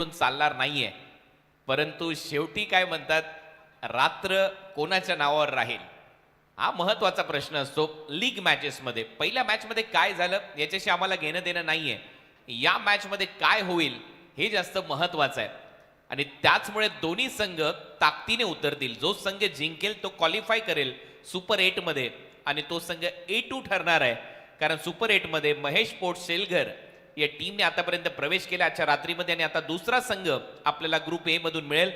चालणार नाहीये. परंतु शेवटी काय म्हणतात, रात्र कोणाच्या नावावर राहील हा महत्वाचा प्रश्न असतो लीग मॅचेस मध्ये. पहिल्या मॅच मध्ये काय झालं याच्याशी आम्हाला घेणं देणं नाहीये, या मॅच मध्ये काय होईल हे जास्त महत्वाचं आहे. आणि त्याचमुळे दोन्ही संघ ताकदीने उतरतील. जो संघ जिंकेल तो क्वालिफाय करेल सुपर 8 मध्ये आणि तो संघ A2 ठरणार आहे. कारण सुपर 8 मध्ये महेश स्पोर्ट्स सेलघर या टीमने आतापर्यंत प्रवेश केला आजच्या रात्रीमध्ये आणि आता दुसरा संघ आपल्याला ग्रुप ए मधून मिळेल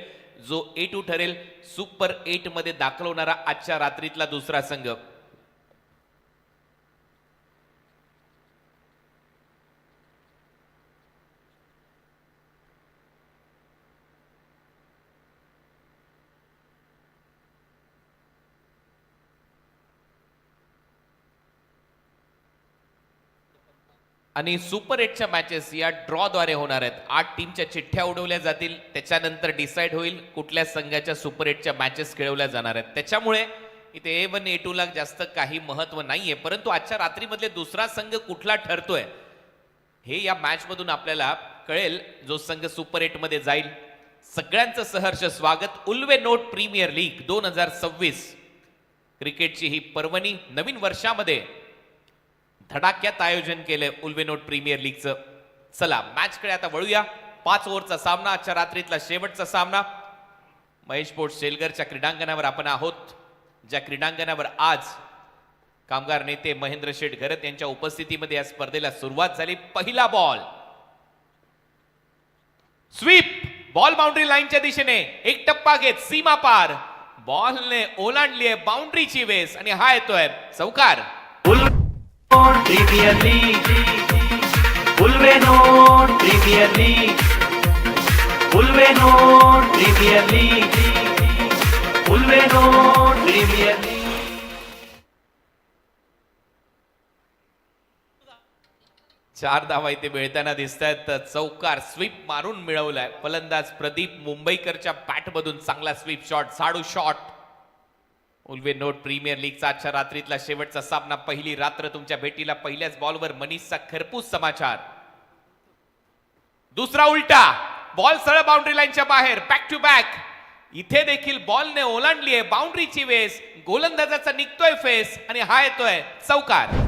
जो A2 ठरेल. सुपर 8 मध्ये दाखल होणारा आजच्या रात्रीतला दुसरा संघ. आणि सुपर 8च्या मॅचेस या ड्रॉद्वारे होणार आहेत. 8 टीमच्या चिठ्ठ्या उडवल्या जातील, त्याच्यानंतर डिसाईड होईल कुठल्या संघाच्या सुपर 8च्या मॅचेस खेळवल्या जाणार आहेत. त्याच्यामुळे इथे A1 A2 ला जास्त काही महत्व नाहीये. परंतु आजच्या रात्रीमधले दुसरा संघ कुठला ठरतोय हे या मॅच मधून आपल्याला कळेल. जो संघ सुपर 8 मध्ये जाईल. सगळ्यांचं सहर्ष स्वागत उल्वे नोट प्रीमियर लीग 2026 क्रिकेटची ही पर्वणी नवीन वर्षामध्ये धडाक्यात आयोजन केलंय उल्वेनोट प्रीमियर लीगचं. चला मॅच कडे आता वळूया. 5 ओव्हरचा सामना, आजच्या रात्रीतला शेवटचा सामना. महेश स्पोर्ट्स सेलघरच्या क्रीडांगणावर आपण आहोत, ज्या क्रीडांगणावर आज कामगार नेते महेंद्र शेठ घरत यांच्या उपस्थितीमध्ये या स्पर्धेला सुरुवात झाली. पहिला बॉल स्वीप, बॉल बाउंड्री लाईनच्या दिशेने एक टप्पा घेत सीमा पार बॉलने ओलांडली आहे बाउंड्रीची वेस आणि हा येतोय चौकार. Premier league, Ulwe Node premier league, Ulwe Node premier league, Ulwe Node premier league. चार धावा इथे मिळताना दिसत आहेत. चौकार स्वीप मारून मिळवलाय फलंदाज प्रदीप मुंबईकरच्या बॅट मधून. चांगला स्वीप शॉट, साडू शॉट. उल्वेनोट प्रीमियर लीगचा आजच्या रात्रीतला शेवटचा सामना. पहिली रात्र तुमच्या भेटीला. पहिल्याच बॉलवर मनीषचा खरपूस समाचार. दुसरा उलटा बॉल सरळ बाउंड्री लाईनच्या बाहेर, बॅक टू बॅक. इथे देखील बॉलने ओलांडली आहे बाउंड्रीची वेस. गोलंदाजाचा निघतोय फेस आणि हा येतोय चौकार.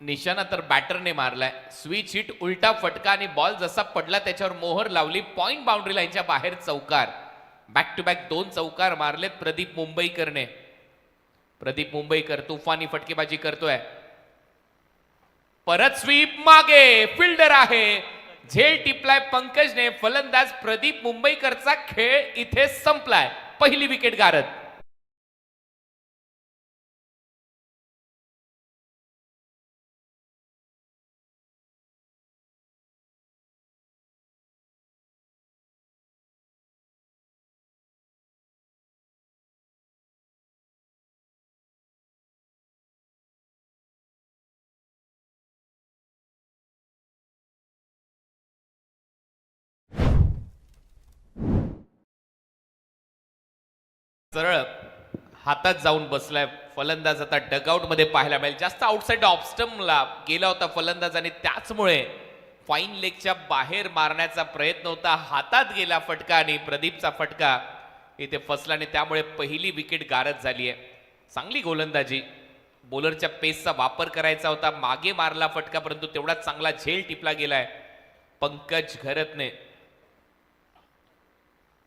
निशाणा तर बॅटरने मारलाय. स्विच हिट, उलटा फटका आणि बॉल जसा पडला त्याच्यावर मोहर लावली. पॉइंट बाउंड्री लाईनच्या बाहेर चौकार. बॅक टू बॅक 2 चौकार मारलेत प्रदीप मुंबईकरने. प्रदीप मुंबईकर तुफानी फटकेबाजी करतोय. परत स्वीप मागे, फिल्डर आहे. झेल टिपलाय पंकजने. फलंदाज प्रदीप मुंबईकरचा खेळ इथे संपलाय. पहिली विकेट गारद. सरळ हातात जाऊन बसलाय फलंदाज. आता डगआउट मध्ये पाहायला मिळेल. जास्त आउटसाइड ऑफ स्टंपला गेला होता फलंदाज आणि त्याचमुळे फाईन लेगच्या बाहेर मारण्याचा प्रयत्न होता. हातात गेला फटका आणि प्रदीपचा फटका इथे फसला आणि त्यामुळे पहिली विकेट गारद झाली आहे. चांगली गोलंदाजी. बॉलरच्या पेसचा वापर करायचा होता. मागे मारला फटका परंतु तेवढाच चांगला झेल टिपला गेलाय पंकज घरतने.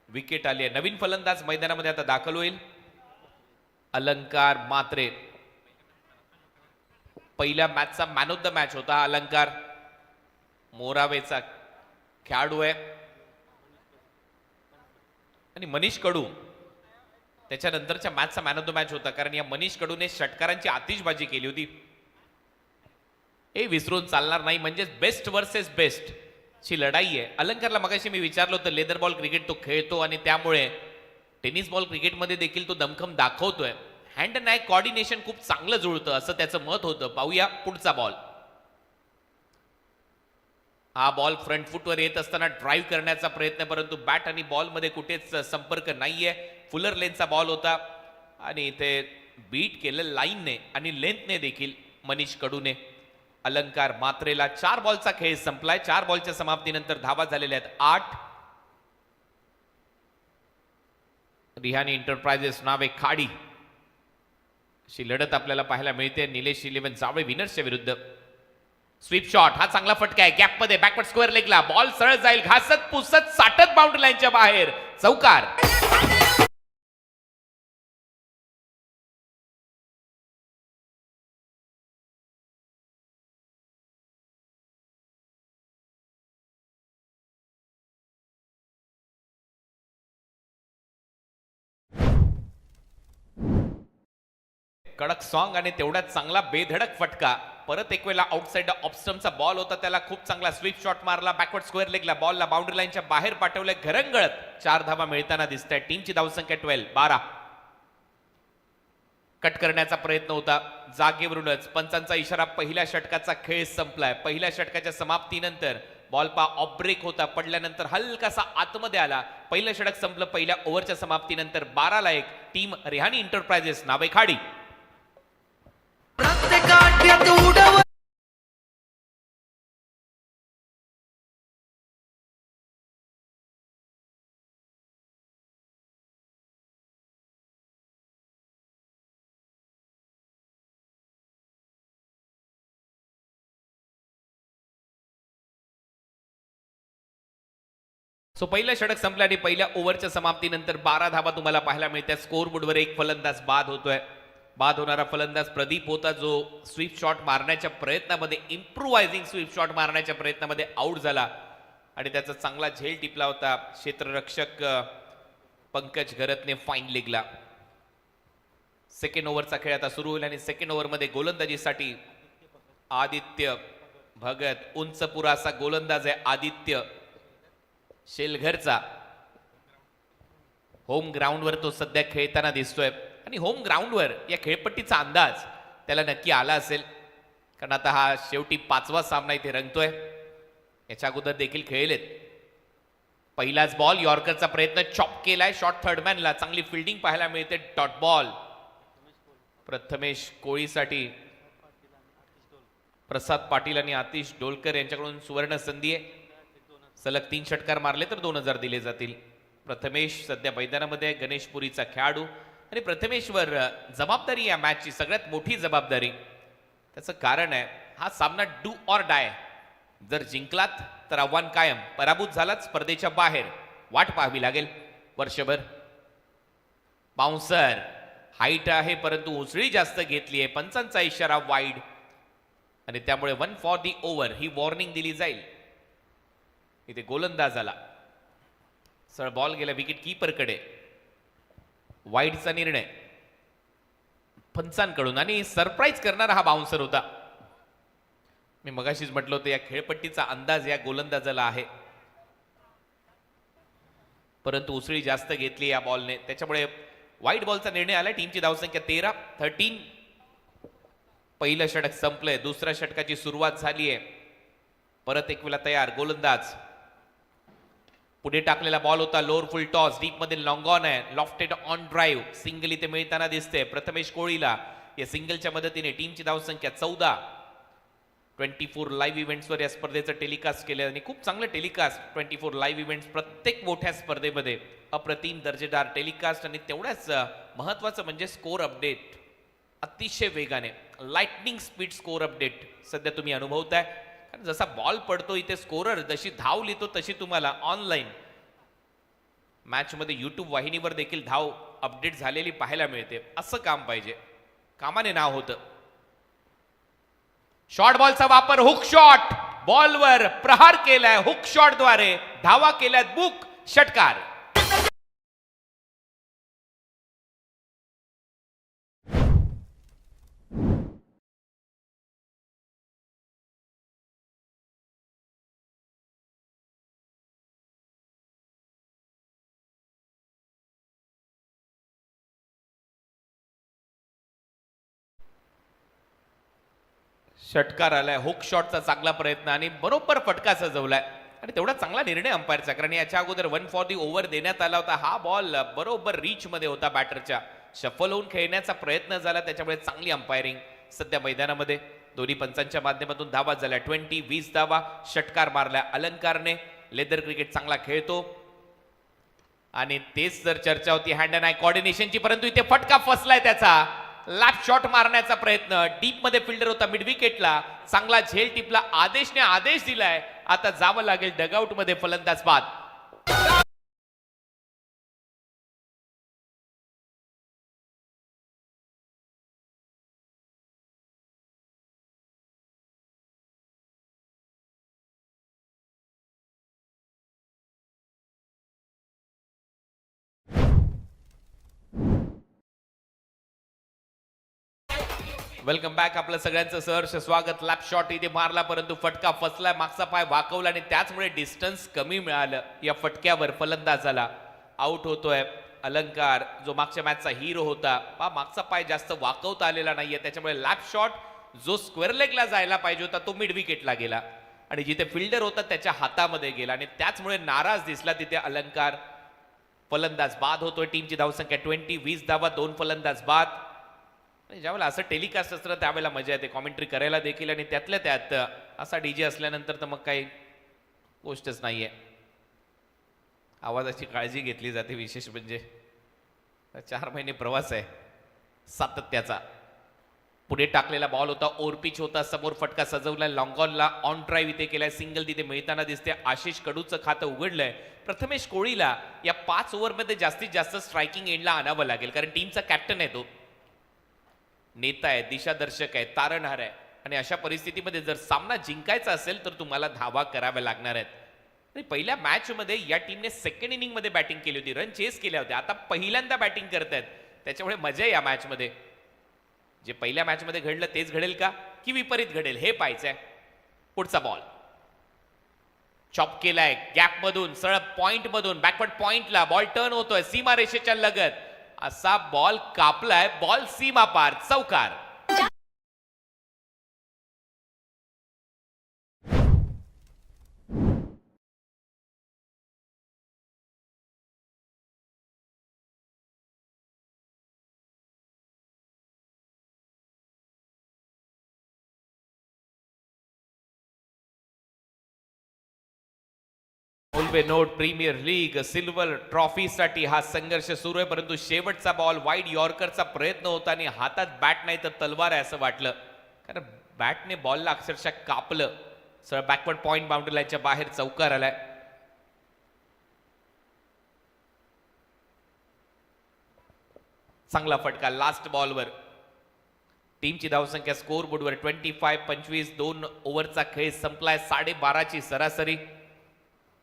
विकेट आली आहे. नवीन फलंदाज मैदानामध्ये आता दाखल होईल अलंकार मात्रे. पहिल्या मॅचचा मॅन ऑफ द मॅच होता अलंकार. मोरावेचा खेळाडू आहे. आणि मनीष कडू त्याच्यानंतरच्या मॅचचा मॅन ऑफ द मॅच होता, कारण या मनीष कडूने षटकारांची आतिषबाजी केली होती. हे विसरून चालणार नाही. म्हणजे बेस्ट वर्सेस बेस्ट ची लढाई आहे. अलंकारला मगाशी मी विचारलं होतं, लेदर बॉल क्रिकेट तो खेळतो आणि त्यामुळे टेनिस बॉल क्रिकेटमध्ये देखील तो दमखम दाखवतोय. हँड अँड आय कॉर्डिनेशन खूप चांगलं जुळतं असं त्याचं मत होतं. पाहूया पुढचा बॉल. हा बॉल फ्रंट फुटवर येत असताना ड्राईव्ह करण्याचा प्रयत्न, परंतु बॅट आणि बॉलमध्ये कुठेच संपर्क नाहीये. फुलर लेनचा बॉल होता आणि इथे बीट केलं लाईनने आणि लेंथने देखील मनीष कडूने. अलंकार मात्रेला 4 बॉलचा खेळ संपलाय. 4 बॉलच्या समाप्तीनंतर धावा झालेल्या आहेत 8. रिहानी एंटरप्राइजेस नावे खाडी अशी लढत आपल्याला पाहायला मिळते. निलेश 11 जावळे विनर्सच्या विरुद्ध. स्वीप शॉट, हा चांगला फटका आहे गॅप मध्ये, बॅकवर्ड स्क्वेअर लेगला बॉल सरळ जाईल, घासत पुसत साठत बाउंड्री लाईनच्या बाहेर, चौकार. कडक सॉंग आणि तेवढा चांगला बेधडक फटका. परत एक वेळेला आउटसाइड ऑफ स्टंपचा बॉल होता, त्याला खूप चांगला स्वीप शॉट मारला, बॅकवर्ड स्क्वेअर लेगला बॉलला बाउंड्री लाईनच्या बाहेर पाठवले, घरंगळत 4 धावा मिळताना दिसत आहे. टीमची धावसंख्या 12. कट करण्याचा प्रयत्न होता जागेवरूनच. पंचांचा इशारा, पहिल्या षटकाचा खेळ संपलाय. पहिल्या षटकाच्या समाप्तीनंतर बॉल ऑफ ब्रेक होता, पडल्यानंतर हलकासा आतमध्ये आला. पहिलं षटक संपलं पहिल्या ओव्हरच्या समाप्तीनंतर 12-1. टीम रेहानी एंटरप्राइजेस नावे खाडी. सो पहिलं षटक संपलं आणि पहिल्या ओव्हरच्या समाप्तीनंतर 12 धावा तुम्हाला पाहायला मिळतात. स्कोर बोर्डवर एक फलंदाज बाद होतोय. बाद होणारा फलंदाज प्रदीप होता, जो स्वीप शॉट मारण्याच्या प्रयत्नामध्ये, इम्प्रुव्हायझिंग स्वीप शॉट मारण्याच्या प्रयत्नामध्ये आउट झाला आणि त्याचा चांगला झेल टिपला होता क्षेत्ररक्षक पंकज घरतने फाईन लेगला. सेकंड ओव्हरचा खेळ आता सुरू होईल आणि सेकंड ओव्हरमध्ये गोलंदाजीसाठी आदित्य भगत, उंच पुरासा गोलंदाज आहे आदित्य शेलघरचा. होम ग्राउंडवर तो सध्या खेळताना दिसतोय आणि होम ग्राउंडवर या खेळपट्टीचा अंदाज त्याला नक्की आला असेल, कारण आता हा शेवटी 5वा सामना इथे रंगतोय. याच्या अगोदर देखील खेळलेत. पहिलाच बॉल, यॉर्करचा प्रयत्न, चॉप केलाय, शॉट थर्डमॅनला, चांगली फिल्डिंग पाहायला मिळते. डॉट बॉल प्रथमेश कोळीसाठी. प्रसाद पाटील आणि आतिश डोलकर यांच्याकडून सुवर्ण संधी आहे. सलग 3 षटकार मारले तर 2000 दिले जातील. प्रथमेश सध्या मैदानामध्ये, गणेशपुरीचा खेळाडू, आणि प्रथमेशवर जबाबदारी, या मॅचची सगळ्यात मोठी जबाबदारी. त्याचं कारण आहे, हा सामना डू ऑर डाय. जर जिंकलात तर आव्हान कायम, पराभूत झालात स्पर्धेच्या बाहेर, वाट पाहावी लागेल वर्षभर. बाउन्सर, हाईट आहे परंतु उसळी जास्त घेतली आहे. पंचांचा इशारा वाईड आणि त्यामुळे 1 for the over he warning दिली जाईल. इथे गोलंदाजाला सर बॉल गेला विकेट कीपरकडे. वाईडचा निर्णय पंचांकडून आणि सरप्राईज करणारा हा बाउन्सर होता. मी मगाशीच म्हटलं होतं, या खेळपट्टीचा अंदाज या गोलंदाजाला आहे, परंतु उसळी जास्त घेतली या बॉलने, त्याच्यामुळे वाईट बॉलचा निर्णय आला. टीमची धावसंख्या 13. पहिलं षटक संपलंय, दुसऱ्या षटकाची सुरुवात झाली आहे. परत एक वेळा तयार गोलंदाज. पुढे टाकलेला बॉल होता, लोअर फुल टॉस, डीप मध्ये लॉंग ऑन आहे, लॉफ्टेड ऑन ड्राईव्ह, सिंगल इथे मिळताना दिसते प्रथमेश कोळीला. या सिंगलच्या मदतीने टीमची धावसंख्या 14. 24 लाईव्ह इव्हेंट्सवर या स्पर्धेचं टेलिकास्ट केलं आणि खूप चांगलं टेलिकास्ट. 24 लाईव्ह इव्हेंट्स प्रत्येक मोठ्या स्पर्धेमध्ये अप्रतिम दर्जेदार टेलिकास्ट आणि तेवढ्याच महत्वाचं म्हणजे स्कोर अपडेट अतिशय वेगाने, लाइटनिंग स्पीड स्कोर अपडेट सध्या तुम्ही अनुभवताय. कारण जसा बॉल पडतो इथे स्कोरर जशी धाव लिहितो तशी तुम्हाला ऑनलाईन मॅच मध्ये YouTube वाहिनीवर देखील धाव अपडेट झालेली पाहायला मिळते. असं काम पाहिजे, कामाने नाव होतं. शॉर्ट बॉलचा वापर, हुक शॉट, बॉलवर प्रहार केलाय, हुक शॉटद्वारे धावा केल्यात बुक, षटकार. षटकार आलाय, हुक शॉटचा चांगला प्रयत्न आणि बरोबर फटका सजवलाय आणि तेवढा चांगला निर्णय अंपायरचा, कारण याच्या अगोदर 1 फॉर दी ओव्हर देण्यात आला होता. हा बॉल बरोबर रीच मध्ये होता बॅटरच्या, शफल होऊन खेळण्याचा प्रयत्न झाला, त्याच्यामुळे चांगली अंपायरिंग सध्या मैदानामध्ये. दोन्ही पंचांच्या माध्यमातून धावा झाल्या 20 धावा, षटकार मारल्या अलंकारने. लेदर क्रिकेट चांगला खेळतो आणि तेच जर चर्चा होती हँड अँड आय कॉर्डिनेशनची, परंतु इथे फटका फसलाय त्याचा. लॅप शॉट मारण्याचा प्रयत्न, डीप मध्ये फिल्डर होता मिड विकेटला, चांगला झेल टिपला. आदेशने आदेश दिलाय, आता जावं लागेल डगआउट मध्ये, फलंदाज बाद. वेलकम बॅक, आपलं सगळ्यांचं सहर्ष स्वागत. लॅप शॉट इथे मारला, परंतु फटका फसलाय, मागचा पाय वाकवला आणि त्याचमुळे डिस्टन्स कमी मिळालं. या फटक्यावर फलंदाजाला आउट होतोय अलंकार, जो मागच्या मॅचचा हिरो होता. मागचा पाय जास्त वाकवता आलेला नाहीये, त्याच्यामुळे लॅप शॉट जो स्क्वेअर लेगला जायला पाहिजे होता तो मिड विकेटला गेला आणि जिथे फिल्डर होता त्याच्या हातामध्ये गेला आणि त्याचमुळे नाराज दिसला तिथे अलंकार. फलंदाज बाद होतोय. टीमची धावसंख्या 20 धावा, 2 फलंदाज बाद. ज्यावेळेला असं टेलिकास्ट असतं त्यावेळेला मजा येते कॉमेंट्री करायला देखील, आणि त्यातल्या त्यात असा डीजे असल्यानंतर तर मग काही गोष्टच नाहीये. आवाजाची काळजी घेतली जाते, विशेष म्हणजे 4 महिने प्रवास आहे सातत्याचा. पुढे टाकलेला बॉल होता, ओव्हरपिच होता, समोर फटका सजवलाय, लॉंगॉनला ऑन ड्राईव्ह इथे केलाय, सिंगल तिथे मिळताना दिसते. आशिष कडूचं खातं उघडलंय. प्रथमेश कोळीला या 5 ओव्हरमध्ये जास्तीत जास्त स्ट्रायकिंग एंडला आणावं लागेल, कारण टीमचा कॅप्टन आहे तो, नेता आहे, दिशादर्शक आहे, तारणहार आहे, आणि अशा परिस्थितीमध्ये जर सामना जिंकायचा असेल तर तुम्हाला धावा कराव्या लागणार आहेत. आणि पहिल्या मॅच मध्ये या टीमने सेकंड इनिंग मध्ये बॅटिंग केली होती, रन चेस केल्या होत्या. आता पहिल्यांदा बॅटिंग करतायत, त्याच्यामुळे मजा आहे या मॅच मध्ये. जे पहिल्या मॅच मध्ये घडलं तेच घडेल का की विपरीत घडेल हे पाहायचंय. पुढचा बॉल चॉप केलाय गॅप मधून, सरळ पॉइंट मधून, बॅकवर्ड पॉइंटला बॉल टर्न होतोय सीमा रेषेच्या लगत. असा बॉल कापलाय, बॉल सीमा पार, चौकार. मुलबे Node premier league silver trophy साठी हा संघर्ष सुरू आहे, परंतु शेवटचा बॉल वाईड यॉर्करचा प्रयत्न होता आणि हातात बॅट नाही तर तलवार आहे असं वाटलं, कारण बॅटने बॉलला अक्षरशः कापलं. सर बॅकवर्ड पॉइंट बाउंड्री लाईनच्या बाहेर चौकार आलाय. चांगला फटका लास्ट बॉलवर. टीमची धावसंख्या स्कोर बोर्डवर 25-25, 2 ओव्हरचा खेळ संपलाय. 12:30ची सरासरी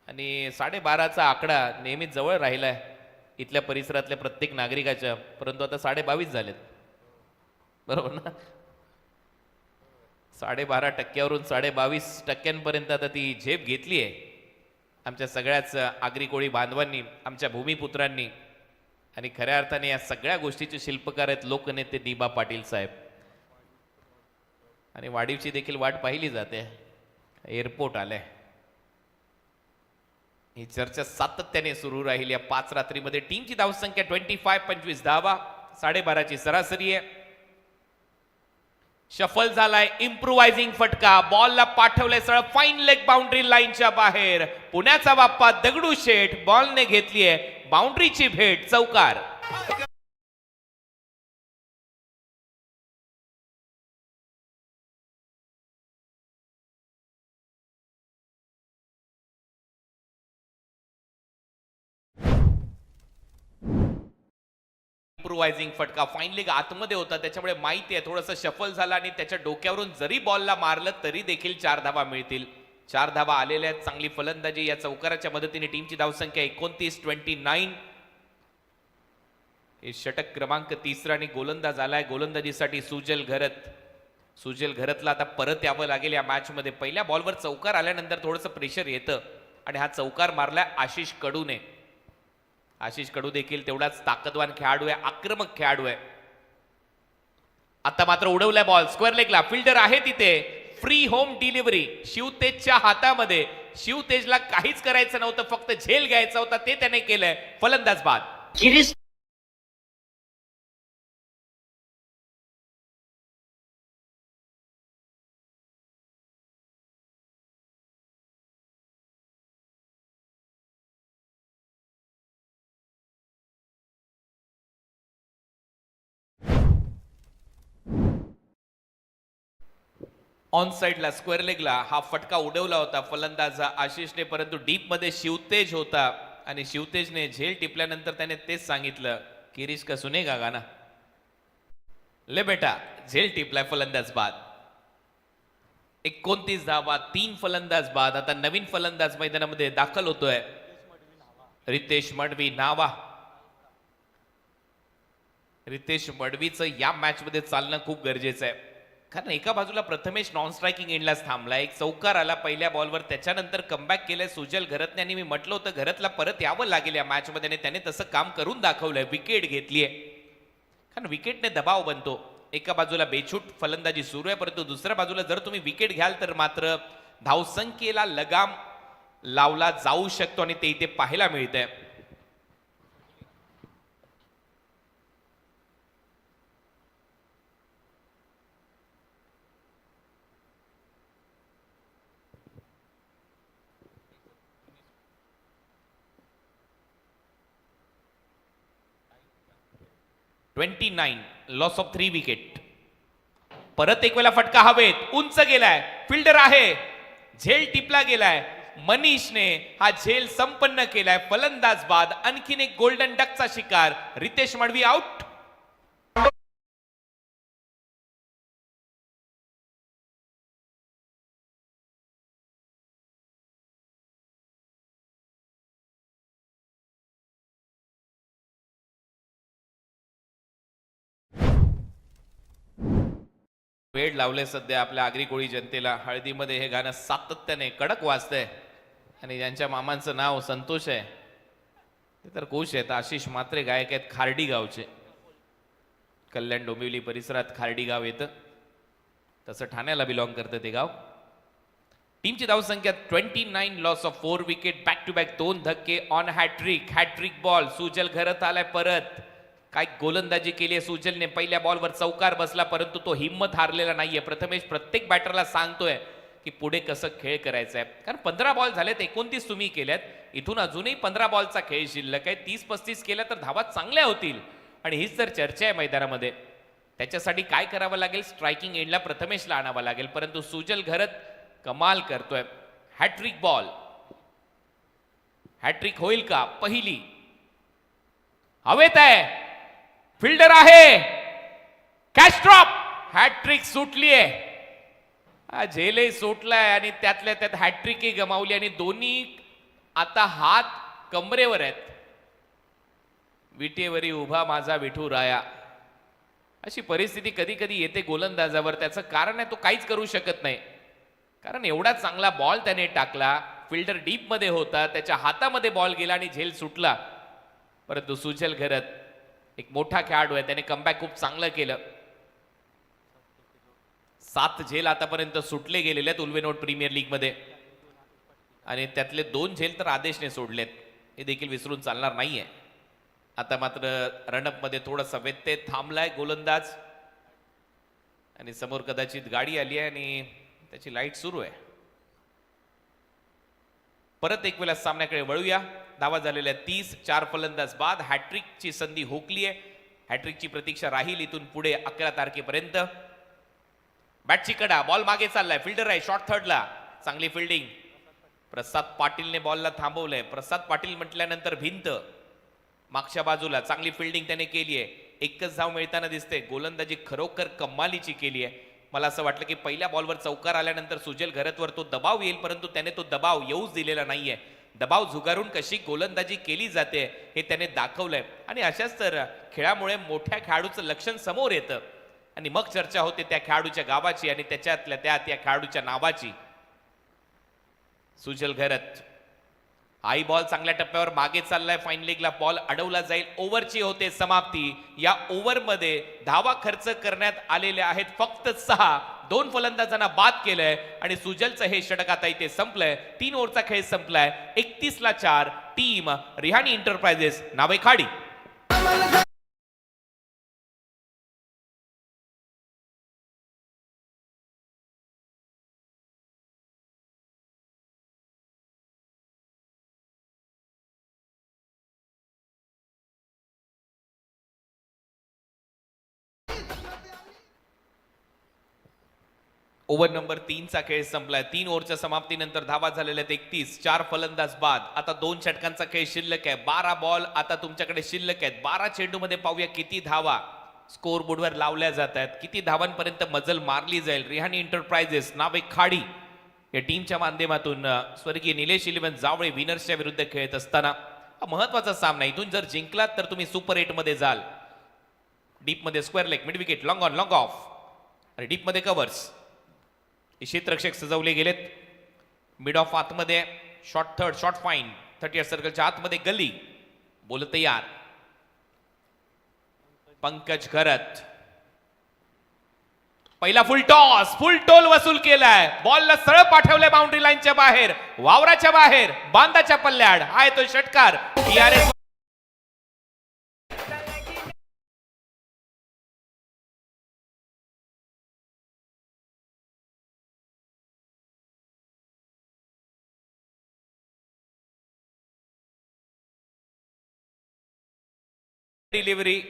आणि 12:30चा आकडा नेहमीच जवळ राहिलाय इथल्या परिसरातल्या प्रत्येक नागरिकाच्या, परंतु आता 22:30 झालेत, बरोबर ना. 12.5%वरून 22% आता ती झेप घेतली आहे आमच्या सगळ्याच आगरी कोळी बांधवांनी, आमच्या भूमिपुत्रांनी, आणि खऱ्या अर्थाने या सगळ्या गोष्टीचे शिल्पकार आहेत लोकनेते दिबा पाटील साहेब. आणि वाढीवची देखील वाट पाहिली जाते, एअरपोर्ट आलंय. ही चर्चा सातत्याने सुरू राहील या 5 रात्रीमध्ये. टीमची धावसंख्या 25-25 धावा, 12:30ची सरासरी आहे. शफल झालाय, इम्प्रुव्हायझिंग फटका, बॉलला पाठवलंय सरळ फाईन लेग बाउंड्री लाईनच्या बाहेर. पुण्याचा बाप्पा दगडूशेठ बॉलने घेतलीये बाउंड्रीची भेट, चौकार. इम्प्रुव्हायझिंग फटका, फाईन लेग आतमध्ये होता, त्याच्यामुळे माहिती आहे थोडंसं शफल झाला आणि त्याच्या डोक्यावरून जरी बॉलला मारलं तरी देखील 4 धावा मिळतील. 4 धावा आलेल्या आहेत. चांगली फलंदाजी या चौकाराच्या मदतीने. टीमची धावसंख्या 29-29. हे षटक क्रमांक 3 आणि गोलंदाज आलाय गोलंदाजीसाठी सुजल घरत. सुजल घरतला आता परत यावं लागेल या मॅच मध्ये. पहिल्या बॉलवर चौकार आल्यानंतर थोडंसं प्रेशर येतं आणि हा चौकार मारलाय आशिष कडूने. आशिष कडू देखील तेवढाच ताकदवान खेळाडू आहे, आक्रमक खेळाडू आहे. आता मात्र उडवलाय बॉल स्क्वेअर लेगला, फिल्डर आहे तिथे, फ्री होम डिलिव्हरी शिवतेजच्या हातामध्ये. शिवतेजला काहीच करायचं नव्हतं, फक्त झेल घ्यायचा होता, ते त्याने केलंय. फलंदाज बाद. गिरीश ऑन साइडला स्क्वेअर लेगला हा फटका उडवला होता फलंदाज आशिषने, परंतु डीप मध्ये शिवतेज होता आणि शिवतेजने झेल टिपल्यानंतर त्याने तेच सांगितलं, किरीश का सुनेगा गाना. ले बेटा, झेल टिपलाय. फलंदाज बाद. 29 धावा, 3 फलंदाज बाद. आता नवीन फलंदाज मैदानामध्ये दाखल होतोय, रितेश मडवी नावा. रितेश मडवीचं या मॅच मध्ये चालणं खूप गरजेचं आहे, कारण एका बाजूला प्रथमेश नॉन स्ट्रायकिंग एंडलाच थांबला, एक चौकार आला पहिल्या बॉलवर, त्याच्यानंतर कमबॅक केलंय सुजल घरतने. आणि मी म्हटलं होतं घरतला परत यावं लागेल या मॅच मध्ये, आणि त्याने तसं काम करून दाखवलंय. विकेट घेतलीये, कारण विकेटने दबाव बनतो. एका बाजूला बेछूट फलंदाजी सुरू आहे, परंतु दुसऱ्या बाजूला जर तुम्ही विकेट घ्याल तर मात्र धावसंख्येला लगाम लावला जाऊ शकतो, आणि ते इथे पाहायला मिळतंय. $29 लॉस ऑफ 3 विकेट. परत एक वेळा फटका हवेत, उंच गेलाय, फिल्डर आहे, झेल टिपला गेलाय. मनीषने हा झेल संपन्न केलाय. फलंदाज बाद. आणखीन एक गोल्डन डकचा शिकार. रितेश मडवी आउट. वेळ लावले सध्या आपल्या आगरी कोळी जनतेला. हळदीमध्ये हे गाणं सातत्याने कडक वाजतंय, आणि ज्यांच्या मामांचं नाव संतोष आहे ते तर खुश आहेत. आशिष मात्रे गायक आहेत, खार्डी गावचे. कल्याण डोंबिवली परिसरात खार्डी गाव येतं, तसं ठाण्याला बिलॉंग करतं ते गाव. टीमची धावसंख्या 29, loss of 4 wicket. Back to back 2 धक्के on hattrick ball. Sujal Gharat आलाय परत. काय गोलंदाजी केली आहे सुजलने. पहिल्या बॉलवर चौकार बसला, परंतु तो हिम्मत हारलेला नाहीये. प्रथमेश प्रत्येक बॅटरला सांगतोय की पुढे कसं खेळ करायचा आहे, कारण 15 बॉल झालेत, 29 तुम्ही केल्यात, इथून अजूनही 15 बॉलचा खेळ शिल्लक आहे. 30-35 केल्या तर धावा चांगल्या होतील, आणि हीच तर चर्चा आहे मैदानामध्ये. त्याच्यासाठी काय करावं लागेल, स्ट्रायकिंग एंडला प्रथमेशला आणावं लागेल, परंतु सुजल घरत कमाल करतोय. हॅट्रिक बॉल, हॅट्रिक होईल का? पहिली हवेत आहे, फिल्डर आहे, कॅच ड्रॉप, हॅट्रिक सुटलीये. हा झेलही सुटलाय, आणि त्यातल्या त्यात हॅट्रिकही गमावली, आणि दोन्ही आता हात कमरेवर आहेत. विटेवरी उभा माझा विठू राया, अशी परिस्थिती कधी कधी येते गोलंदाजावर. त्याचं कारण आहे तो काहीच करू शकत नाही, कारण एवढा चांगला बॉल त्याने टाकला, फिल्डर डीप मध्ये होता, त्याच्या हातामध्ये बॉल गेला आणि झेल सुटला. परंतु सुजल घरत एक मोठा खेळाडू आहे, त्याने कमबॅक खूप चांगलं केलं. 7 झेल आतापर्यंत सुटले गेलेले आहेत उल्वेनोड प्रीमियर लीग मध्ये, आणि त्यातले 2 झेल तर आदेशने सोडलेत, हे देखील विसरून चालणार नाहीये. आता मात्र रनअप मध्ये थोडासा व्यत्यय, थांबलाय गोलंदाज, आणि समोर कदाचित गाडी आली आहे आणि त्याची लाईट सुरू आहे. परत एक वेळा सामन्याकडे वळूया. धावा झालेल्या 30, 4 फलंदाज बाद. हॅट्रिकची संधी हुकली आहे, हॅट्रिकची प्रतीक्षा राहील इथून पुढे 11 तारखेपर्यंत. बॅटची कडा, बॉल मागे चाललाय, फिल्डर आहे शॉर्ट थर्डला, चांगली फिल्डिंग. प्रसाद पाटीलने बॉलला थांबवलंय. प्रसाद पाटील म्हटल्यानंतर भिंत मागच्या बाजूला, चांगली फिल्डिंग त्याने केली आहे. एकच धाव मिळताना दिसते. गोलंदाजी खरोखर कमालीची केली आहे. मला असं वाटलं की पहिल्या बॉलवर चौकार आल्यानंतर सुजल घरतवर तो दबाव येईल, परंतु त्याने तो दबाव येऊच दिलेला नाहीये. दबाव झुगारून कशी गोलंदाजी केली जाते हे त्याने दाखवलंय, आणि अशाच तर खेळामुळे मोठ्या खेळाडूचं लक्षण समोर येतं, आणि मग चर्चा होते त्या खेळाडूच्या गावाची आणि त्याच्यातल्या त्या खेळाडूच्या नावाची. सुजल घरत, आई बॉल चांगल्या टप्प्यावर मागे चाललाय, फाईन लेगला बॉल अडवला जाईल. ओव्हरची होते समाप्ती. या ओव्हरमध्ये धावा खर्च करण्यात आलेल्या आहेत फक्त 6. 2 फलंदाजांना बाद केलंय आणि सुजलचं हे षटक आता इथे संपलंय. 3 ओव्हरचा खेळ संपलाय. 31-4 टीम रिहाणी एंटरप्राइजेस नावे खाडी. ओव्हर नंबर 3 चा खेळ संपलाय. 3 ओव्हरच्या समाप्तीनंतर धावा झालेल्या आहेत 31. 4 फलंदाज बाद. आता 2 षटकांचा खेळ शिल्लक आहे. 12 बॉल आता तुमच्याकडे शिल्लक आहेत. 12 चेंडूमध्ये पाहूया किती धावा स्कोर बोर्डवर लावल्या जात आहेत, किती धावांपर्यंत मजल मारली जाईल. रिहाणी एंटरप्राइजेस नावे खाडी या टीमच्या माध्यमातून स्वर्गीय निलेश 11 जावळे विनर्सच्या विरुद्ध खेळत असताना हा महत्वाचा सामना. इथून जर जिंकलात तर तुम्ही सुपर 8 मध्ये जाल. डीप मध्ये square leg, mid wicket, long on long of आणि डीप मध्ये कव्हर्स. क्षेत्ररक्षक सजवले गेलेत. मिड ऑफ आतमध्ये शॉर्ट थर्ड, शॉर्ट फाईन, 30 सर्कलच्या आतमध्ये गल्ली. बोल तयार. पंकज घरत पहिला फुल टॉस, फुल टोल वसूल केलाय. बॉलला सरळ पाठवलंय बाउंड्री लाईनच्या बाहेर, वावराच्या बाहेर, बांधाच्या पल्ल्याड. आहे तो षटकार. TRS delivery.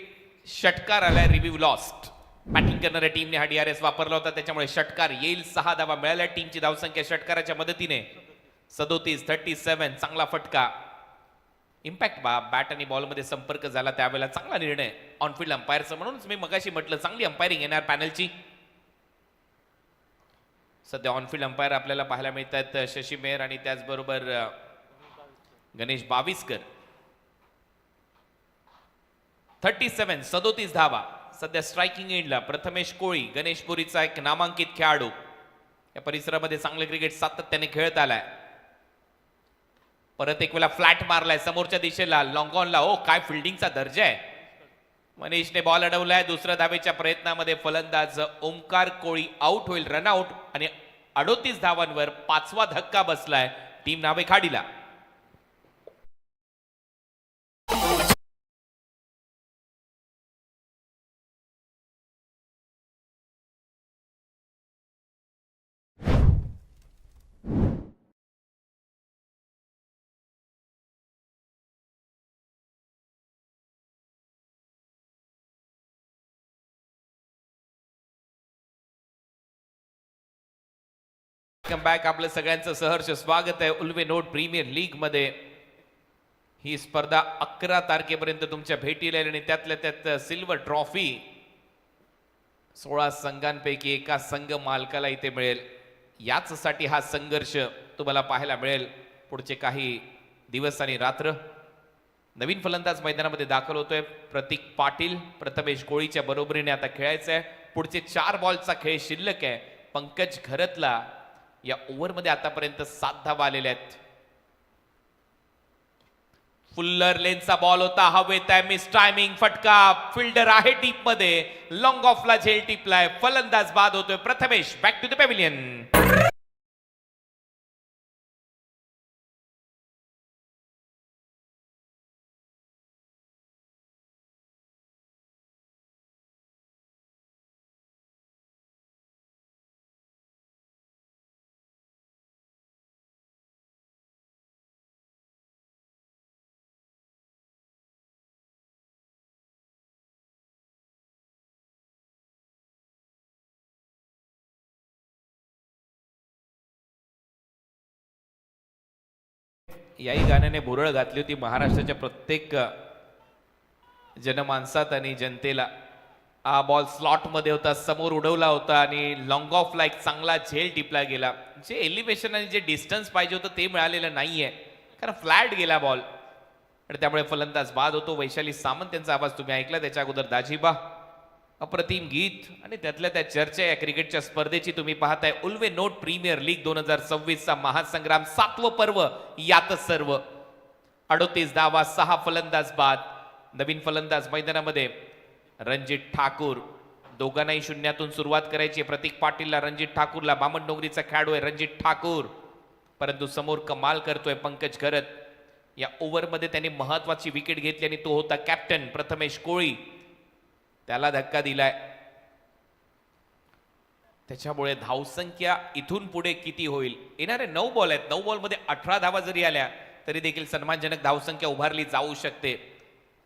षटकार आलाय. Review lost. बॅटिंग करणाऱ्या टीमने हा DRS वापरला होता, त्याच्यामुळे षटकार येईल. 6 धावा मिळाल्या. टीमची धावसंख्या षटकाराच्या मदतीने 37-37. चांगला फटका. इम्पॅक्ट बॅट आणि बॉल मध्ये संपर्क झाला त्यावेळेला चांगला निर्णय ऑनफिल्ड अंपायरचा. म्हणूनच मी मगाशी म्हटलं चांगली अंपायरिंग येणार पॅनलची. सध्या ऑनफिल्ड अंपायर आपल्याला पाहायला मिळत आहेत शशी मेहर आणि त्याचबरोबर गणेश बाविस्कर. 37 धावा सध्या स्ट्रायकिंग एंडला. प्रथमेश कोळी गणेशपुरीचा एक नामांकित खेळाडू. या परिसरामध्ये चांगले क्रिकेट सातत्याने खेळत आलाय. परत एक वेळा फ्लॅट मारलाय समोरच्या दिशेला, लॉंग ऑनला. ओ काय फिल्डिंगचा दर्जा आहे. मनीषने बॉल अडवलाय. दुसऱ्या धावेच्या प्रयत्नामध्ये फलंदाज ओमकार कोळी आउट होईल. रनआउट आणि 38 धावांवर 5वा धक्का बसलाय टीम नावे खाडीला. बॅक. आपलं सगळ्यांचं सहर्ष स्वागत आहे उल्वे नोट प्रीमियर लीग मध्ये. ही स्पर्धा 11 तारखेपर्यंत तुमच्या भेटीला येईल आणि त्यातल्या त्यात सिल्वर ट्रॉफी 16 संघांपैकी एका संघ मालकाला इथे मिळेल. याच साठी हा संघर्ष तुम्हाला पाहायला मिळेल पुढचे काही दिवस आणि रात्र. नवीन फलंदाज मैदानामध्ये दाखल होतोय प्रतीक पाटील. प्रथमेश कोळीच्या बरोबरीने आता खेळायचं आहे. पुढचे 4 बॉलचा खेळ शिल्लक आहे. पंकज घरतला या ओव्हरमध्ये आतापर्यंत 7 धावा आलेल्या आहेत. फुल्लर लेनचा बॉल होता. हवेत आहे. Miss timing. फटका. फिल्डर आहे डीप मध्ये. लॉंग ऑफला झेल टिपलाय. फलंदाज बाद होतोय. Prathamesh back to the pavilion. याही गाण्याने भुरळ घातली होती महाराष्ट्राच्या प्रत्येक जनमानसात आणि जनतेला. हा बॉल स्लॉट मध्ये होता, समोर उडवला होता आणि लॉंग ऑफला एक चांगला झेल टिपला गेला. जे एलिव्हेशन आणि जे डिस्टन्स पाहिजे होतं ते मिळालेलं नाहीये, कारण फ्लॅट गेला बॉल आणि त्यामुळे फलंदाज बाद होतो. वैशाली सामंत यांचा आवाज तुम्ही ऐकला. त्याच्या अगोदर दाजीबा. अप्रतिम गीत आणि त्यातल्या त्या चर्चा या क्रिकेटच्या स्पर्धेची तुम्ही पाहताय. उल्वे नोट प्रीमियर लीग 2026 चा महासंग्राम 7वं पर्व यातच सर्व. 38 धावा, 6 फलंदाज बाद. नवीन फलंदाज मैदानामध्ये रणजित ठाकूर. दोघांनाही शून्यातून सुरुवात करायची आहे. प्रतीक पाटीलला, रणजित ठाकूरला. बामण डोंगरीचा खेळाडू आहे रणजित ठाकूर, परंतु समोर कमाल करतोय पंकज घरत. या ओव्हरमध्ये त्याने महत्वाची विकेट घेतली आणि तो होता कॅप्टन प्रथमेश कोळी. त्याला धक्का दिलाय. त्याच्यामुळे धावसंख्या इथून पुढे किती होईल? येणारे 9 बॉल आहेत. 9 बॉलमध्ये 18 धावा जरी आल्या तरी देखील सन्मानजनक धावसंख्या उभारली जाऊ शकते.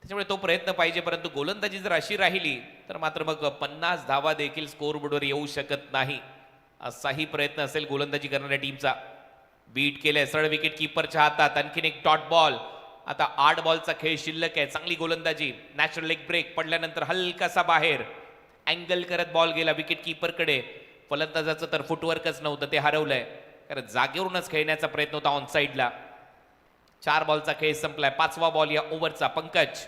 त्याच्यामुळे तो प्रयत्न पाहिजे, परंतु गोलंदाजी जर अशी राहिली तर मात्र मग 50 धावा देखील स्कोअरबोर्डवर येऊ शकत नाही. असाही प्रयत्न असेल गोलंदाजी करणाऱ्या टीमचा. बीट केलंय सरळ विकेट कीपरच्या हातात. आणखीन एक डॉट बॉल. आता 8 बॉलचा खेळ शिल्लक आहे. चांगली गोलंदाजी. नॅचरल लेग ब्रेक पडल्यानंतर हलकासा बाहेर अँगल करत बॉल गेला विकेट कीपरकडे. फलंदाजाचं तर फुटवर्कच नव्हतं, ते हरवलंय, कारण जागेवरूनच खेळण्याचा प्रयत्न होता ऑन साइडला. 4 बॉलचा खेळ संपलाय. 5वा बॉल या ओव्हरचा. पंकज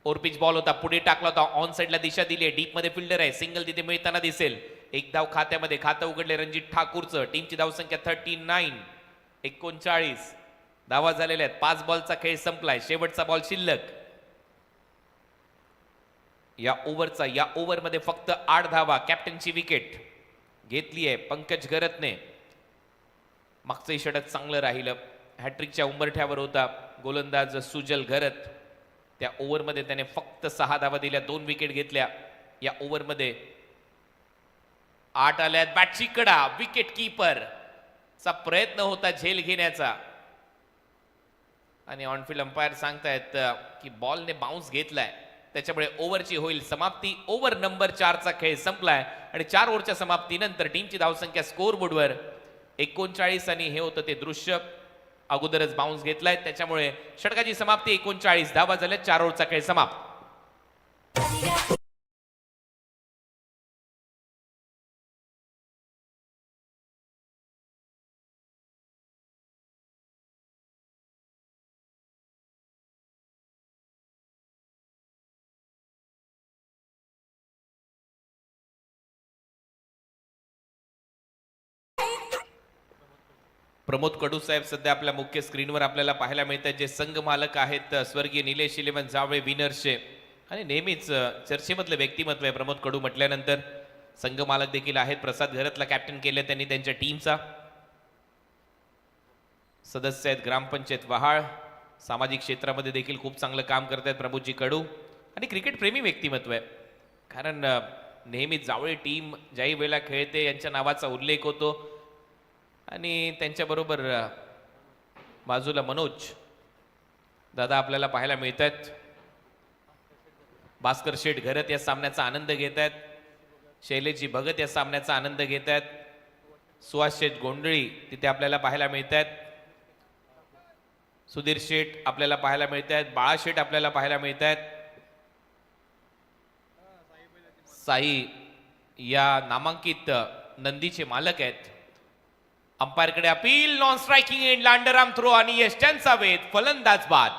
ओरपिच बॉल होता, पुढे टाकला होता, ऑन साइडला दिशा दिली आहे. डीप मध्ये फिल्डर आहे, सिंगल तिथे मिळताना दिसेल. एक धाव खात्यामध्ये. खातं उघडले रणजित ठाकूरचं. टीमची धावसंख्या 39. 39 धावा झालेल्या आहेत. 5 बॉलचा खेळ संपलाय. शेवटचा बॉल शिल्लक या ओव्हरचा. या ओव्हरमध्ये फक्त 8 धावा. कॅप्टनची विकेट घेतली आहे पंकज घरतने. मागचंही षटक चांगलं राहिलं. हॅट्रिकच्या उंबरठ्यावर होता गोलंदाज सुजल घरत. त्या ओव्हरमध्ये त्याने फक्त 6 धावा दिल्या, 2 विकेट घेतल्या. या ओव्हरमध्ये 8 आल्यात. बॅटची कडा. विकेट कीपर चा प्रयत्न होता झेल घेण्याचा आणि ऑनफिल्ड अंपायर सांगतायत की बॉलने बाउन्स घेतलाय, त्याच्यामुळे ओव्हरची होईल समाप्ती. ओव्हर नंबर 4 चा खेळ संपलाय आणि 4 ओव्हरच्या समाप्तीनंतर टीमची धावसंख्या स्कोअर बोर्डवर 39 आणि हे होतं ते दृश्य. अगोदरच बाउन्स घेतलाय, त्याच्यामुळे षटकाची समाप्ती. 39 धावा झाल्या. 4 ओव्हरचा खेळ समाप्त. प्रमोद कडू साहेब सध्या आपल्या मुख्य स्क्रीनवर आपल्याला पाहायला मिळतात, जे संघ मालक आहेत स्वर्गीय निलेश इलेव्हन जावळे विनर्सचे. आणि नेहमीच चर्चेमधलं व्यक्तिमत्व आहे प्रमोद कडू म्हटल्यानंतर. संघ मालक देखील आहेत. प्रसाद घरतला कॅप्टन केले त्यांनी त्यांच्या टीमचा. सदस्य आहेत ग्रामपंचायत वहाळ. सामाजिक क्षेत्रामध्ये देखील खूप चांगलं काम करतात प्रमोदजी कडू. आणि क्रिकेट प्रेमी व्यक्तिमत्व आहे, कारण नेहमीच जावळे टीम ज्याही वेळेला खेळते यांच्या नावाचा उल्लेख होतो. आणि त्यांच्याबरोबर बाजूला मनोज दादा आपल्याला पाहायला मिळत आहेत. भास्कर शेठ घरत या सामन्याचा आनंद घेत आहेत. शैलेशजी भगत या सामन्याचा आनंद घेत आहेत. सुहास शेठ गोंधळी तिथे आपल्याला पाहायला मिळत आहेत. सुधीर शेठ आपल्याला पाहायला मिळत आहेत. बाळा शेठ आपल्याला पाहायला मिळत आहेत. साई या नामांकित नंदीचे मालक आहेत. अंपायरकडे appeal. Non striking end underarm throw आणि यश त्यांचा वेध. फलंदाज बाद.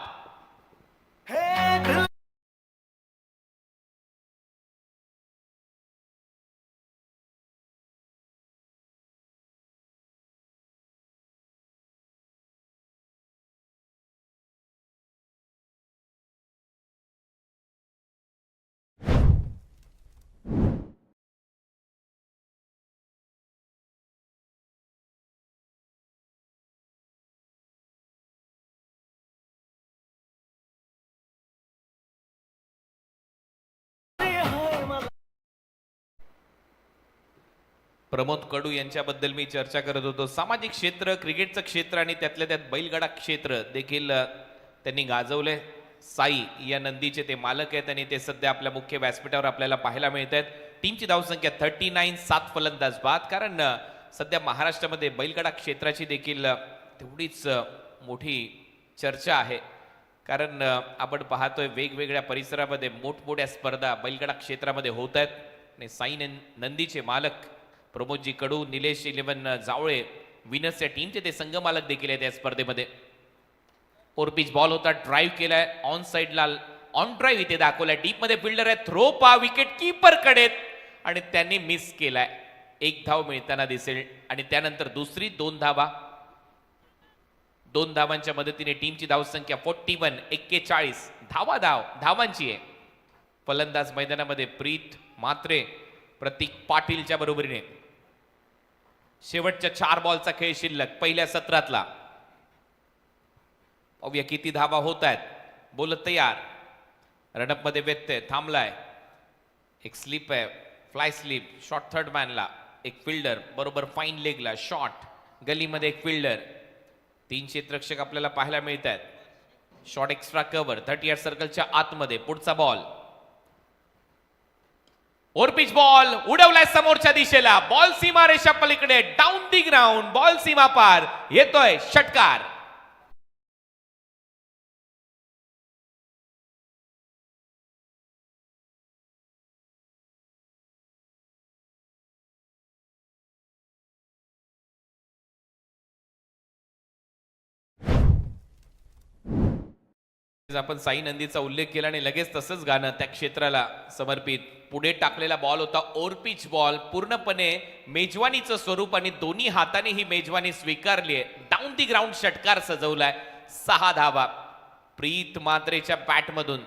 प्रमोद कडू यांच्याबद्दल मी चर्चा करत होतो. सामाजिक क्षेत्र, क्रिकेटचं क्षेत्र आणि त्यातल्या त्यात बैलगाडा क्षेत्र देखील त्यांनी गाजवले. साई या नंदीचे ते मालक आहेत आणि ते सध्या आपल्या मुख्य व्यासपीठावर आपल्याला पाहायला मिळत आहेत. टीमची धावसंख्या 39. 7 फलंदाज बाद. कारण सध्या महाराष्ट्रामध्ये बैलगाडा क्षेत्राची देखील तेवढीच मोठी चर्चा आहे, कारण आपण पाहतोय वेगवेगळ्या परिसरामध्ये मोठमोठ्या स्पर्धा बैलगाडा क्षेत्रामध्ये होत आहेत. आणि साई नंदीचे मालक प्रमोदजी कडू, निलेश इलेव्हन जावळे विनर्स या टीमचे ते संघ मालक देखील आहेत या स्पर्धेमध्ये. ओरपिच बॉल होता, ड्राईव्ह केलाय ऑन साइडला. ऑन ड्राईव्ह इथे दाखवलाय. डीप मध्ये फिल्डर आहे. थ्रो पा विकेट कीपर कडे आणि त्यांनी मिस केलाय. 1 धाव मिळताना दिसेल आणि त्यानंतर दुसरी 2 धावा. 2 धावांच्या मदतीने टीमची धावसंख्या 41. 41 धावांची आहे. फलंदाज मैदानामध्ये प्रीत म्हात्रे, प्रतीक पाटीलच्या बरोबरीने. शेवटच्या 4 बॉलचा खेळ शिल्लक पहिल्या सत्रातला. पाहूया किती धावा होत आहेत. बोलत तयार. रनअप मध्ये व्यत्यय थांबलाय. एक स्लिप आहे, फ्लाय स्लिप. शॉर्ट थर्ड मॅनला एक फिल्डर, बरोबर फाईन लेगला शॉट. गलीमध्ये एक फिल्डर. 3 क्षेत्ररक्षक आपल्याला पाहायला मिळत आहेत. शॉर्ट एक्स्ट्रा कव्हर 30 यार्ड सर्कलच्या आतमध्ये. पुढचा बॉल ओव्हर पिच बॉल उडवलाय समोरच्या दिशेला. बॉल सीमा रेषा पलीकडे डाऊन दी ग्राउंड. बॉल सीमा पार येतोय षटकार. आपण साई नंदीचा उल्लेख केला आणि लगेच तसंच गाणं त्या क्षेत्राला समर्पित. पुढे टाकलेला बॉल होता ओव्हर पिच बॉल. पूर्णपणे मेजवानीचं स्वरूप आणि दोन्ही हाताने ही मेजवानी स्वीकारली आहे. डाऊन दी ग्राउंड षटकार सजवलाय. 6 धावा प्रीत म्हात्रेच्या बॅटमधून,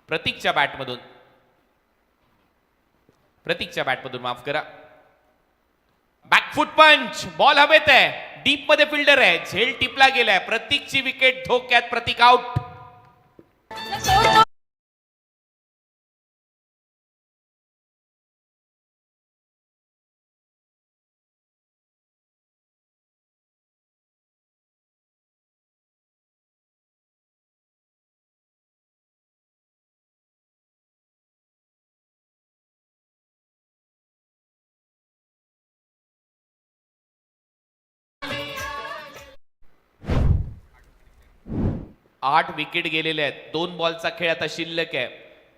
प्रतीकच्या बॅटमधून माफ करा. बॅकफुट पंच. बॉल हवेत आहे. डीप मध्ये फिल्डर आहे. झेल टिपला गेलाय. प्रतीकची विकेट धोक्यात. प्रतीक आउट. आठ विकेट गेलेले आहेत. 2 बॉलचा खेळ आता शिल्लक आहे.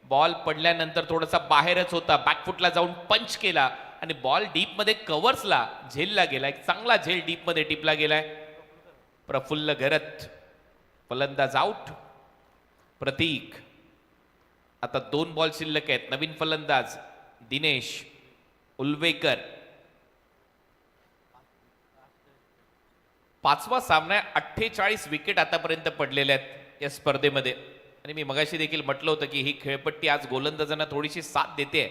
बॉल पडल्यानंतर थोडासा बाहेरच होता. बॅकफुटला जाऊन पंच केला आणि बॉल डीप मध्ये कव्हर्सला झेलला गेला. एक चांगला झेल डीप मध्ये टिपला गेलाय. प्रफुल्ल घरत फलंदाज आउट. प्रतीक. आता 2 बॉल शिल्लक आहेत. नवीन फलंदाज दिनेश उल्वेकर. 5वा सामना. 48 विकेट आतापर्यंत पडलेल्या आहेत या स्पर्धेमध्ये. आणि मी मगाशी देखील म्हटलं होतं की ही खेळपट्टी आज गोलंदाजांना थोडीशी साथ देते.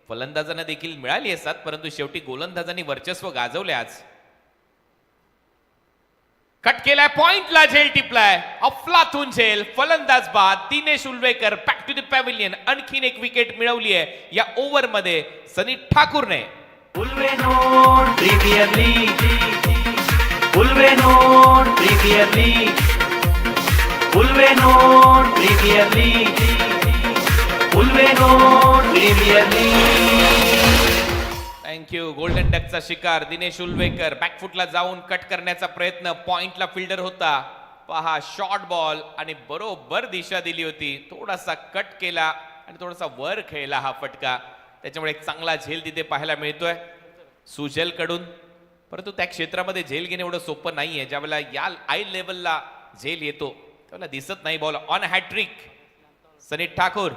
फलंदाजांना देखील मिळाली आहे साथ, परंतु शेवटी गोलंदाजांनी वर्चस्व गाजवले आज. कट केलाय. पॉइंटला झेल टिपलाय. अफलातून झेल. फलंदाज बाद. Dinesh Ulwekar back to the pavilion. आणखीन एक विकेट मिळवली आहे या ओव्हर मध्ये सनी ठाकूरने. Ulwe Node premier league. Ulwe Node premier league. Ulwe Node premier league. Ulwe Node premier league. Thank you. Golden डकचा शिकार दिनेश उल्वेकर. बॅकफुटला जाऊन कट करण्याचा प्रयत्न. पॉइंटला फिल्डर होता. पहा शॉर्ट बॉल आणि बरोबर दिशा दिली होती. थोडासा कट केला आणि थोडासा वर खेळला हा फटका. त्याच्यामुळे एक चांगला झेल तिथे पाहायला मिळतोय सुजल कडून. परंतु त्या क्षेत्रामध्ये झेल घेणे एवढं सोपं नाहीये. ज्यावेळेला या आय लेवलला झेल येतो त्यावेळेला दिसत नाही. बॉल ऑन हॅट्रिक सनी ठाकूर.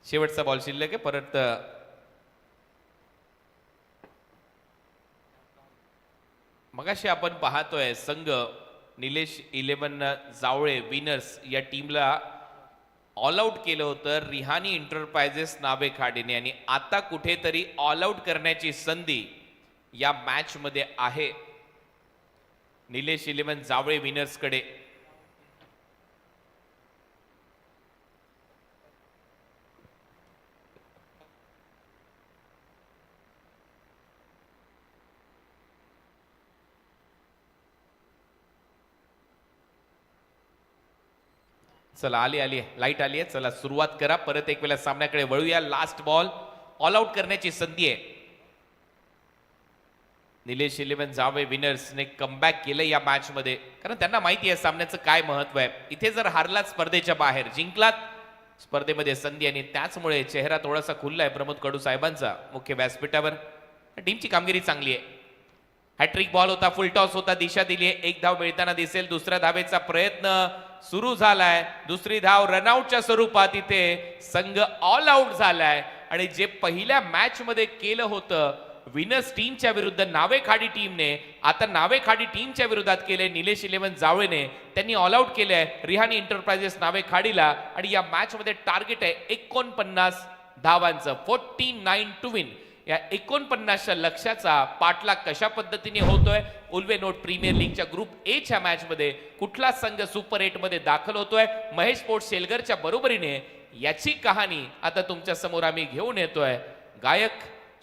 शेवटचा बॉल शिल्लक आहे. परत मगाशी आपण पाहतोय संघ निलेश 11 जावळे विनर्स या टीमला ऑल आउट केलं होतं रिहानी एंटरप्राइजेस नावे खाडीने. आणि आता कुठेतरी ऑल आउट करण्याची संधी या मॅच मध्ये आहे निलेश 11 जावळे विनर्स कडे. चला आली लाईट आली आहे. चला सुरुवात करा. परत एक वेळा सामन्याकडे वळूया. Last ball. ऑल आउट करण्याची संधी आहे. निलेश 11 जावळे विनर्सने कमबॅक केलं या मॅच मध्ये. कारण त्यांना माहिती आहे सामन्याचं काय महत्व आहे. इथे जर हारलात स्पर्धेच्या बाहेर, जिंकलात स्पर्धेमध्ये संधी. आणि त्याचमुळे चेहरा थोडासा खुललाय प्रमोद कडू साहेबांचा मुख्य व्यासपीठावर. टीमची कामगिरी चांगली आहे. हॅट्रिक बॉल होता. फुल टॉस होता. दिशा दिली आहे. 1 धाव मिळताना दिसेल. दुसऱ्या धावेचा प्रयत्न सुरू झालाय. दुसरी धाव रनआउटच्या स्वरूपात इथे संघ ऑल आउट झालाय. आणि जे पहिल्या मॅच मध्ये केलं होतं विनर्स टीमच्या विरुद्ध नावेखाडी टीमने आता नावेखाडी टीमच्या विरोधात केले निलेश 11 जावळेने. त्यांनी ऑल आउट केलंय रिहानी एंटरप्राइजेस नावेखाडीला आणि या मॅच मध्ये टार्गेट आहे 49 धावांचं, 49 टू विन. या 49च्या लक्ष्याचा पाठलाग कशा पद्धतीने होतोय, उल्वे नोट प्रीमियर लीगच्या ग्रुप ए च्या मॅच मध्ये कुठला संघ सुपर 8 मध्ये दाखल होतोय महेश स्पोर्ट्स शेलगरच्या बरोबरीने, याची कहाणी आता तुमच्या समोर आम्ही घेऊन येतोय. गायक,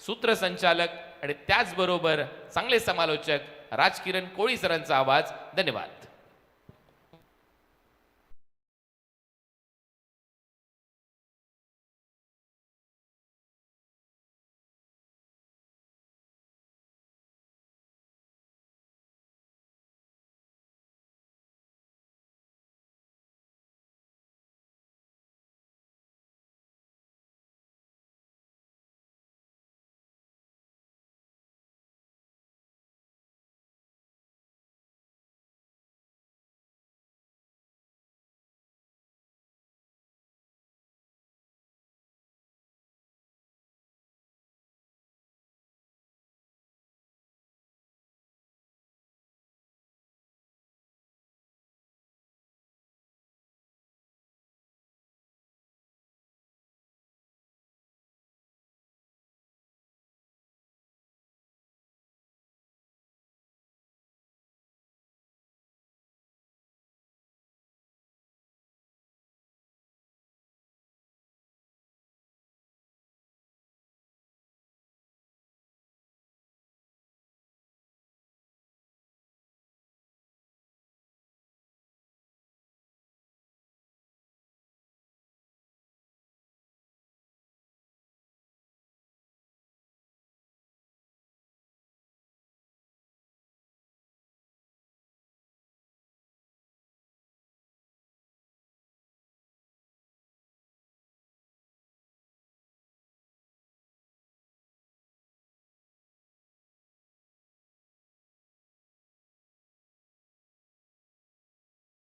सूत्रसंचालक आणि त्याचबरोबर चांगले समालोचक राजकिरण कोळी सरांचा आवाज. धन्यवाद.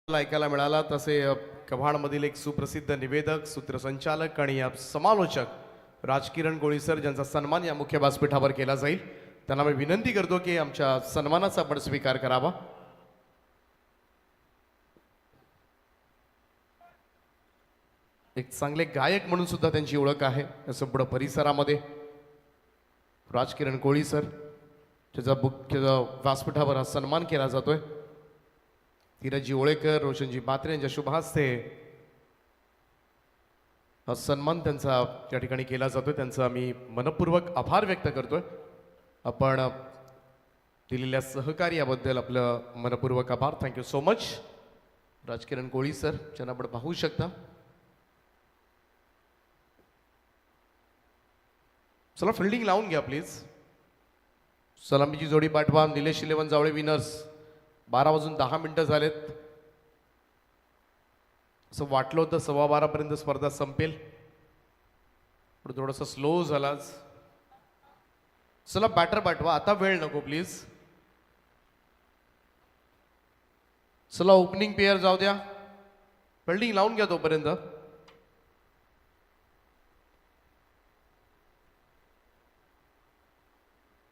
ऐकायला मिळाला तसे कव्हाणमधील एक सुप्रसिद्ध निवेदक, सूत्रसंचालक आणि समालोचक राजकिरण कोळी सर, ज्यांचा सन्मान या मुख्य व्यासपीठावर केला जाईल, त्यांना मी विनंती करतो की आमच्या सन्मानाचा आपण स्वीकार करावा. एक चांगले गायक म्हणून सुद्धा त्यांची ओळख आहे या संपूर्ण परिसरामध्ये. राजकिरण कोळी सर, त्याचा मुख्य व्यासपीठावर हा सन्मान केला जातोय. धीरजी ओळेकर, रोशनजी म्हात्रे यांच्या शुभ हस्ते हा सन्मान त्यांचा त्या ठिकाणी केला जातोय. त्यांचा आम्ही मनपूर्वक आभार व्यक्त करतोय. आपण दिलेल्या सहकार्याबद्दल आपलं मनपूर्वक आभार. Thank you so much. Rajkiran Koli sir, ज्यांना आपण पाहू शकता. चला फिल्डिंग लावून घ्या प्लीज. सलामीची जोडी पाठवा. निलेश 11 जावळे विनर्स. 12:10 झालेत. असं वाटलं होतं 12:15 स्पर्धा संपेल, पण थोडंसं स्लो झालाच. चला बॅटर पाठवा, आता वेळ नको प्लीज. चला ओपनिंग पेअर जाऊ द्या. फिल्डिंग लावून घ्या तोपर्यंत.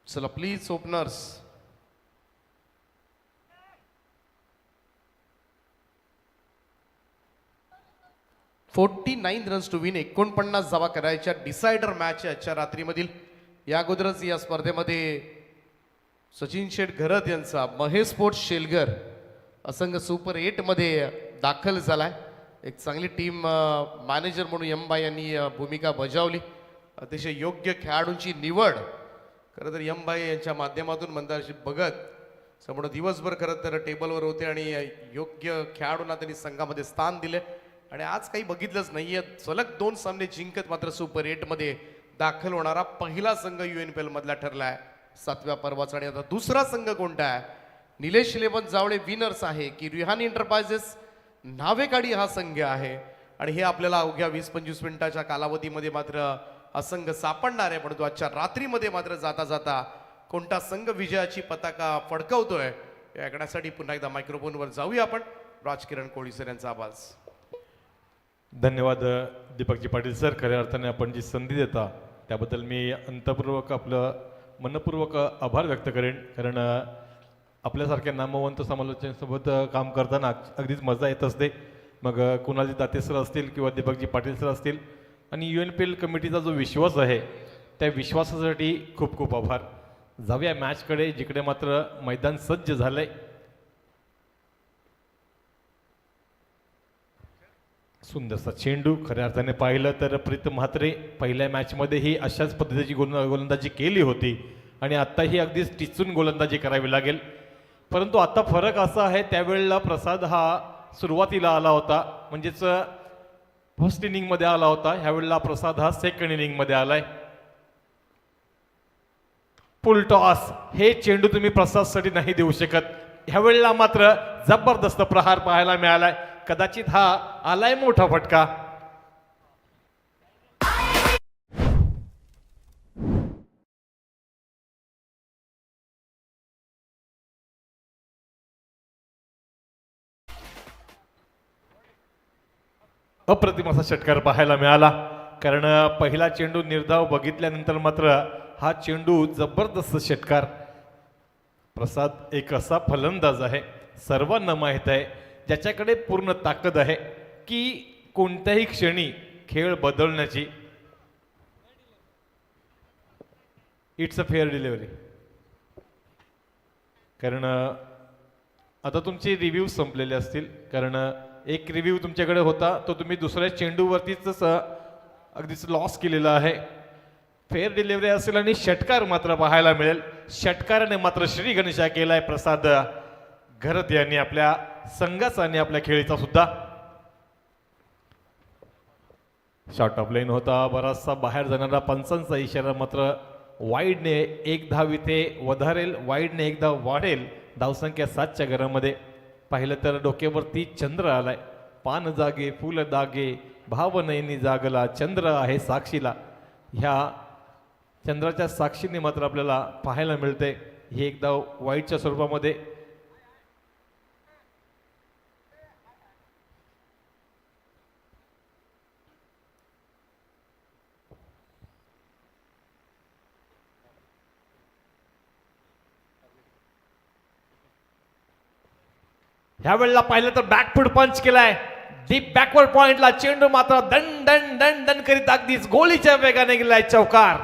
चला please openers. 49 runs to win. 49 धावा करायच्या. डिसायडर मॅच आजच्या रात्रीमधील. या अगोदरच या स्पर्धेमध्ये सचिन शेठ घरत यांचा महेश स्पोर्ट्स शेलगर असंघ सुपर 8 मध्ये दाखल झालाय. एक चांगली टीम मॅनेजर म्हणून यमबाई यांनी भूमिका बजावली. अतिशय योग्य खेळाडूंची निवड खरं तर यमबाई यांच्या माध्यमातून मंदारशी बघत संपूर्ण दिवसभर खरं तर टेबलवर होते आणि योग्य खेळाडूंना त्यांनी संघामध्ये स्थान दिले. आणि आज काही बघितलंच नाहीये. सलग 2 सामने जिंकत मात्र सुपर 8 मध्ये दाखल होणारा पहिला संघ UNPL मधला ठरलाय 7व्या पर्वाचा. आणि आता दुसरा संघ कोणता आहे? निलेश 11 जावळे विनर्स आहे की रिहानी एंटरप्राइजेस नावेकाडी हा संघ आहे. आणि हे आपल्याला अवघ्या 20-25 मिनिटाच्या कालावधीमध्ये मात्र हा संघ सापडणार आहे. परंतु आजच्या रात्रीमध्ये मात्र जाता जाता कोणता संघ विजयाची पताका फडकवतोय या ऐकण्यासाठी पुन्हा एकदा मायक्रोफोनवर जाऊया आपण. राजकिरण कोळी सर यांचा आवाज. धन्यवाद दीपकजी पाटील सर. खऱ्या अर्थाने आपण जी संधी देता त्याबद्दल मी अंतपूर्वक आपलं मनपूर्वक आभार व्यक्त करेन, कारण आपल्यासारख्या नामवंत समालोचकांसोबत काम करताना अगदीच मजा येत असते. मग कुणालजी दाते सर असतील किंवा दीपकजी पाटील सर असतील आणि UNPL कमिटीचा जो विश्वास आहे त्या विश्वासासाठी खूप खूप आभार. जाऊया मॅचकडे, जिकडे मात्र मैदान सज्ज झालंय. सुंदरसा चेंडू, खऱ्या अर्थाने पाहिलं तर प्रीतम म्हात्रे पहिल्या मॅचमध्येही अशाच पद्धतीची गोलंदाजी केली होती आणि आत्ताही अगदीच टिचून गोलंदाजी करावी लागेल. परंतु आता फरक असा आहे, त्यावेळेला प्रसाद हा सुरुवातीला आला होता, म्हणजेच फर्स्ट इनिंगमध्ये आला होता. ह्यावेळेला प्रसाद हा सेकंड इनिंगमध्ये आलाय. फुल टॉस, हे चेंडू तुम्ही प्रसादसाठी नाही देऊ शकत. ह्यावेळेला मात्र जबरदस्त प्रहार पाहायला मिळालाय. कदाचित हा आलाय मोठा फटका. अप्रतिम असा षटकार पाहायला मिळाला, कारण पहिला चेंडू निर्धाव बघितल्यानंतर मात्र हा चेंडू जबरदस्त षटकार. प्रसाद एक असा फलंदाज आहे, सर्वांना माहीत आहे, ज्याच्याकडे पूर्ण ताकद आहे की कोणत्याही क्षणी खेळ बदलण्याची. It's a fair delivery. कारण आता तुमचे रिव्ह्यू संपलेले असतील, कारण एक रिव्ह्यू तुमच्याकडे होता तो तुम्ही दुसऱ्या चेंडूवरतीच अगदीच लॉस केलेला आहे. फेअर डिलिव्हरी असेल आणि षटकार मात्र पाहायला मिळेल. षटकाराने मात्र श्री गणेशा केलाय प्रसाद घरत यांनी आपल्या संघाचा आणि आपल्या खेळीचा सुद्धा. शॉर्ट ऑफ लाईन होता, बराचसा बाहेर जाणारा पंचांचा इशारा, मात्र वाईडने एक धाव इथे वधारेल, वाईडने एक धाव वाढेल. धावसंख्या 7च्या घरामध्ये. पाहिलं तर डोक्यावरती चंद्र आलाय. पान जागे फुल दागे भावनयनी जागला, चंद्र आहे साक्षीला. ह्या चंद्राच्या साक्षीने मात्र आपल्याला पाहायला मिळते ही एक धाव वाईडच्या स्वरूपामध्ये. ह्या वेळेला पाहिलं तर बॅकफूट पंच केलाय, डीप बॅकवर्ड पॉइंटला चेंडू मात्र दण दण दण दण करीत अगदीच गोळीच्या वेगाने गेलाय चौकार.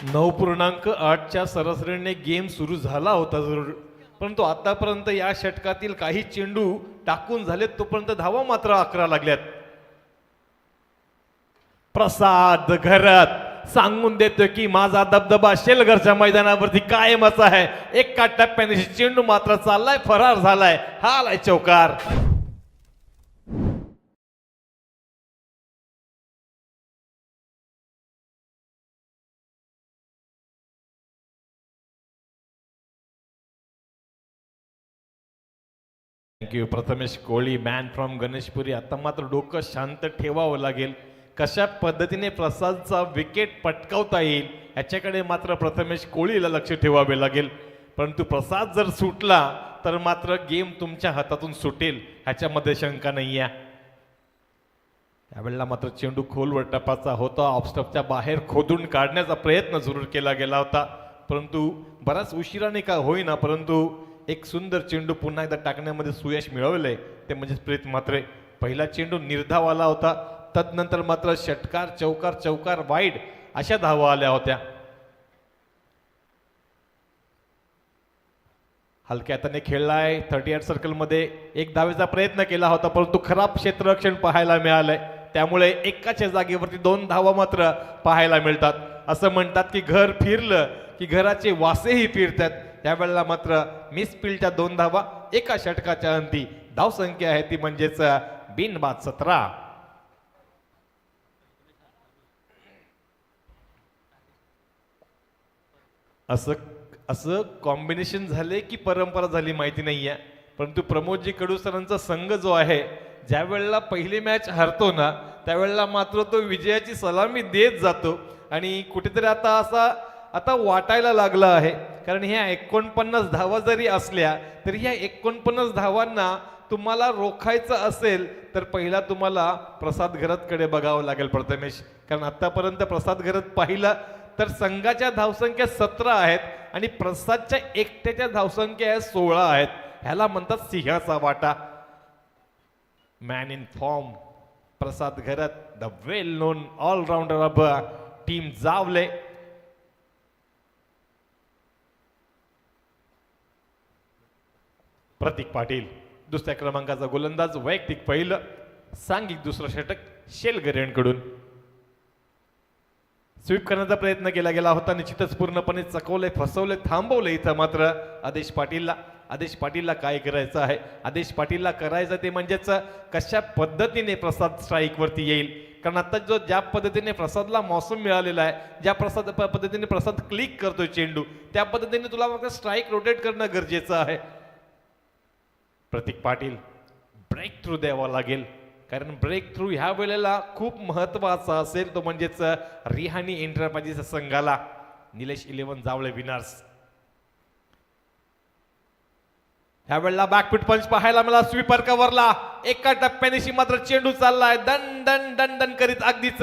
नऊ 9.8च्या सरासरीने गेम सुरू झाला होता जरूर, परंतु आतापर्यंत या षटकातील काही चेंडू टाकून झालेत, तोपर्यंत धावा मात्र 11 लागल्यात. प्रसाद घरत सांगून देतोय की माझा दबदबा शेलघरच्या मैदानावरती कायमच आहे. एका टप्प्याने चेंडू मात्र चाललाय, फरार झालाय, हा आलाय चौकार. Thank you Prathamesh Koli, man from Ganeshpuri. आता मात्र डोकं शांत ठेवावं लागेल. कशा पद्धतीने प्रसादचा विकेट पटकावता येईल याच्याकडे मात्र प्रथमेश कोळीला लक्ष ठेवावे लागेल. परंतु प्रसाद जर सुटला तर मात्र गेम तुमच्या हातातून सुटेल, ह्याच्यामध्ये शंका नाही आहे. त्यावेळेला मात्र चेंडू खोलवर टपाचा होता. ऑफस्टॉपच्या बाहेर खोदून काढण्याचा प्रयत्न जरूर केला गेला होता, परंतु बराच उशिराने का होईना, परंतु एक सुंदर चेंडू पुन्हा एकदा टाकण्यामध्ये सुयश मिळवलंय, ते म्हणजे प्रीत म्हात्रे. पहिला चेंडू निर्धाव आला होता, तदनंतर मात्र षटकार चौकार चौकार वाईड अशा धावा आल्या होत्या. हलक्या हाताने खेळलाय. 38 सर्कलमध्ये एक धावेचा प्रयत्न केला होता, परंतु खराब क्षेत्ररक्षण पाहायला मिळालंय. त्यामुळे एकाच्या जागेवरती 2 धावा मात्र पाहायला मिळतात. असं म्हणतात की घर फिरलं की घराचे वासेही फिरतात. त्यावेळेला मात्र मिसफिल्डच्या 2 धावा एका षटकाच्या अंती. धावसंख्या आहे ती म्हणजेच बिनबाद 17. असं कॉम्बिनेशन झाले की परंपरा झाली माहिती नाहीये, परंतु प्रमोदजी कडू सरांचा संघ जो आहे, ज्या वेळेला पहिली मॅच हरतो ना, त्यावेळेला मात्र तो विजयाची सलामी देत जातो. आणि कुठेतरी आता असा आता वाटायला लागलं आहे. कारण ह्या 49 धावा जरी असल्या तरी ह्या 49 धावांना तुम्हाला रोखायचं असेल तर पहिला तुम्हाला प्रसाद घरतकडे बघावं लागेल प्रथमेश. कारण आतापर्यंत प्रसाद घरत पाहिलं तर संघाच्या धावसंख्या 17 आहेत आणि प्रसादच्या एकट्याच्या धावसंख्या 16 आहेत. ह्याला म्हणतात सिंहाचा वाटा. Man in form Prasad Gharat, the well known allrounder of team Jawale. Pratik Patil दुसऱ्या क्रमांकाचा गोलंदाज, वैयक्तिक पहिलं, सांघिक दुसरं षटक शेलगर यांकडून. स्वीप करण्याचा प्रयत्न केला गेला होता, निश्चितच पूर्णपणे चकवले, फसवले, थांबवले. इथं मात्र आदेश पाटीलला काय करायचं आहे, आदेश पाटीलला करायचं ते म्हणजेच कशा पद्धतीने प्रसाद स्ट्राईक वरती येईल. कारण आता ज्या पद्धतीने प्रसादला मौसम मिळालेला आहे, ज्या पद्धतीने प्रसाद क्लिक करतोय चेंडू, त्या पद्धतीने तुला फक्त स्ट्राईक रोटेट करणं गरजेचं आहे. प्रतीक पाटील ब्रेक थ्रू द्यावा लागेल, कारण ब्रेक थ्रू ह्या वेळेला खूप महत्वाचा असेल, तो म्हणजेच रिहानी एंटरप्राइजेस संघाला. निलेश 11 जावळे विनर्स. ह्या वेळेला बॅकफुट पंच पाहायला मला स्वीपर कव्हरला एका टप्प्यानिशी मात्र चेंडू चाललाय दन दन दन दन करीत, अगदीच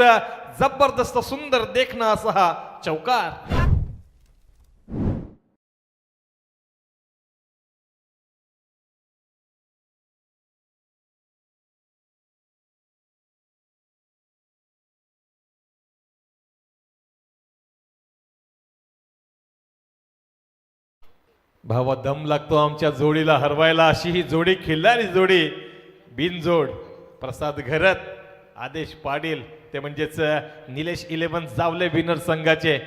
जबरदस्त सुंदर देखणं असा हा चौकार. भावा दम लागतो आमच्या जोडीला हरवायला, अशी ही जोडी, खिल्लारी जोडी, बिनजोड. प्रसाद घरत, आदेश पाटील, ते म्हणजेच निलेश 11 जावले विनर संघाचे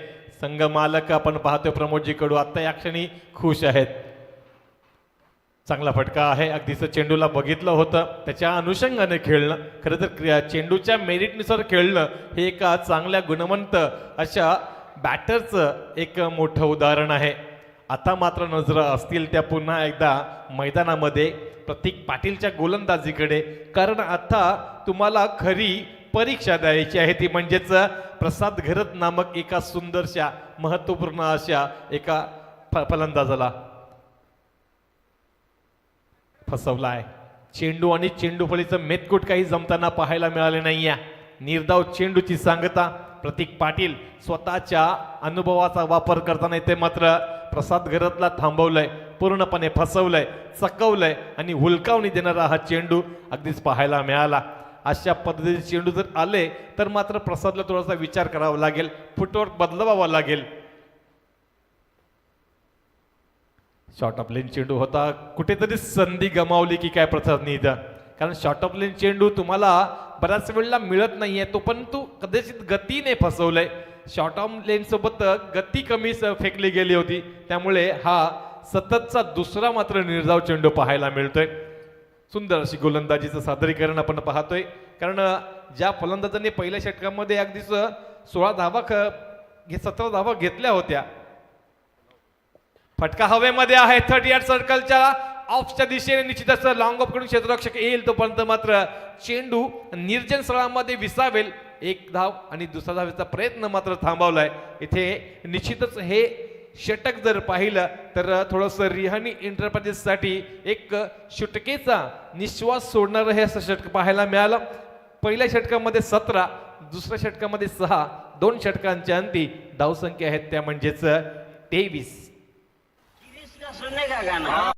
संघ मालक आपण पाहतोय प्रमोदजी कडू आता या क्षणी खुश आहेत. चांगला फटका आहे, अगदीच चेंडूला बघितलं होतं, त्याच्या अनुषंगाने खेळणं. खरं तर चेंडूच्या मेरिटनुसार खेळणं हे एका चांगल्या गुणवंत अशा बॅटरचं एक मोठं उदाहरण आहे. आता मात्र नजर असतील त्या पुन्हा एकदा मैदानामध्ये प्रतीक पाटीलच्या गोलंदाजीकडे, कारण आता तुम्हाला खरी परीक्षा द्यायची आहे, ती म्हणजेच प्रसाद घरत नामक एका सुंदरशा महत्वपूर्ण अशा एका फलंदाजाला फसवलाय. चेंडू आणि चेंडू फळीचं मेतकूट काही जमताना पाहायला मिळाले नाहीये. निर्धाव चेंडूची सांगता प्रतीक पाटील स्वतःच्या अनुभवाचा वापर करताना ते मात्र प्रसाद घरतला थांबवलंय, पूर्णपणे फसवलंय, चकवलंय आणि हुलकावणी देणारा हा चेंडू अगदीच पाहायला मिळाला. अशा पद्धतीचे चेंडू जर आले तर मात्र प्रसादला थोडासा विचार करावा लागेल, फुटवर्क बदलवावा लागेल. शॉर्ट ऑफ लेन चेंडू होता, कुठेतरी संधी गमावली की काय प्रसादनी इथं, कारण शॉर्ट ऑफ लेन चेंडू तुम्हाला बऱ्याच वेळेला मिळत नाहीये, तो पण तू कदाचित गतीने फसवलंय. शॉर्ट ऑफ लेन सोबत गती कमी फेकली गेली होती, त्यामुळे हा सततचा दुसरा मात्र निर्धाव चेंडू पाहायला मिळतोय. सुंदर अशी गोलंदाजीचं सादरीकरण आपण पाहतोय, कारण ज्या फलंदाजांनी पहिल्या षटकामध्ये अगदीच 17 धावा घेतल्या होत्या. फटका हवेमध्ये आहे 30 यार्ड सर्कलच्या ऑफच्या दिशेने, निश्चितच लॉंग ऑफ कडून क्षेत्ररक्षक येईल, तोपर्यंत मात्र चेंडू निर्जन स्थळामध्ये विसावेल. एक धाव आणि दुसरा धावेचा प्रयत्न मात्र थांबवलाय. इथे निश्चितच हे षटक जर पाहिलं तर थोडंसं रिहानी एंटरप्राइजेस साठी एक षटकेचा निश्वास सोडणारं हे असं षटक पाहायला मिळालं. पहिल्या षटकामध्ये 17, दुसऱ्या षटकामध्ये 6, 2 षटकांच्या अंती धावसंख्या आहेत त्या म्हणजेच 23. सुनने का गाना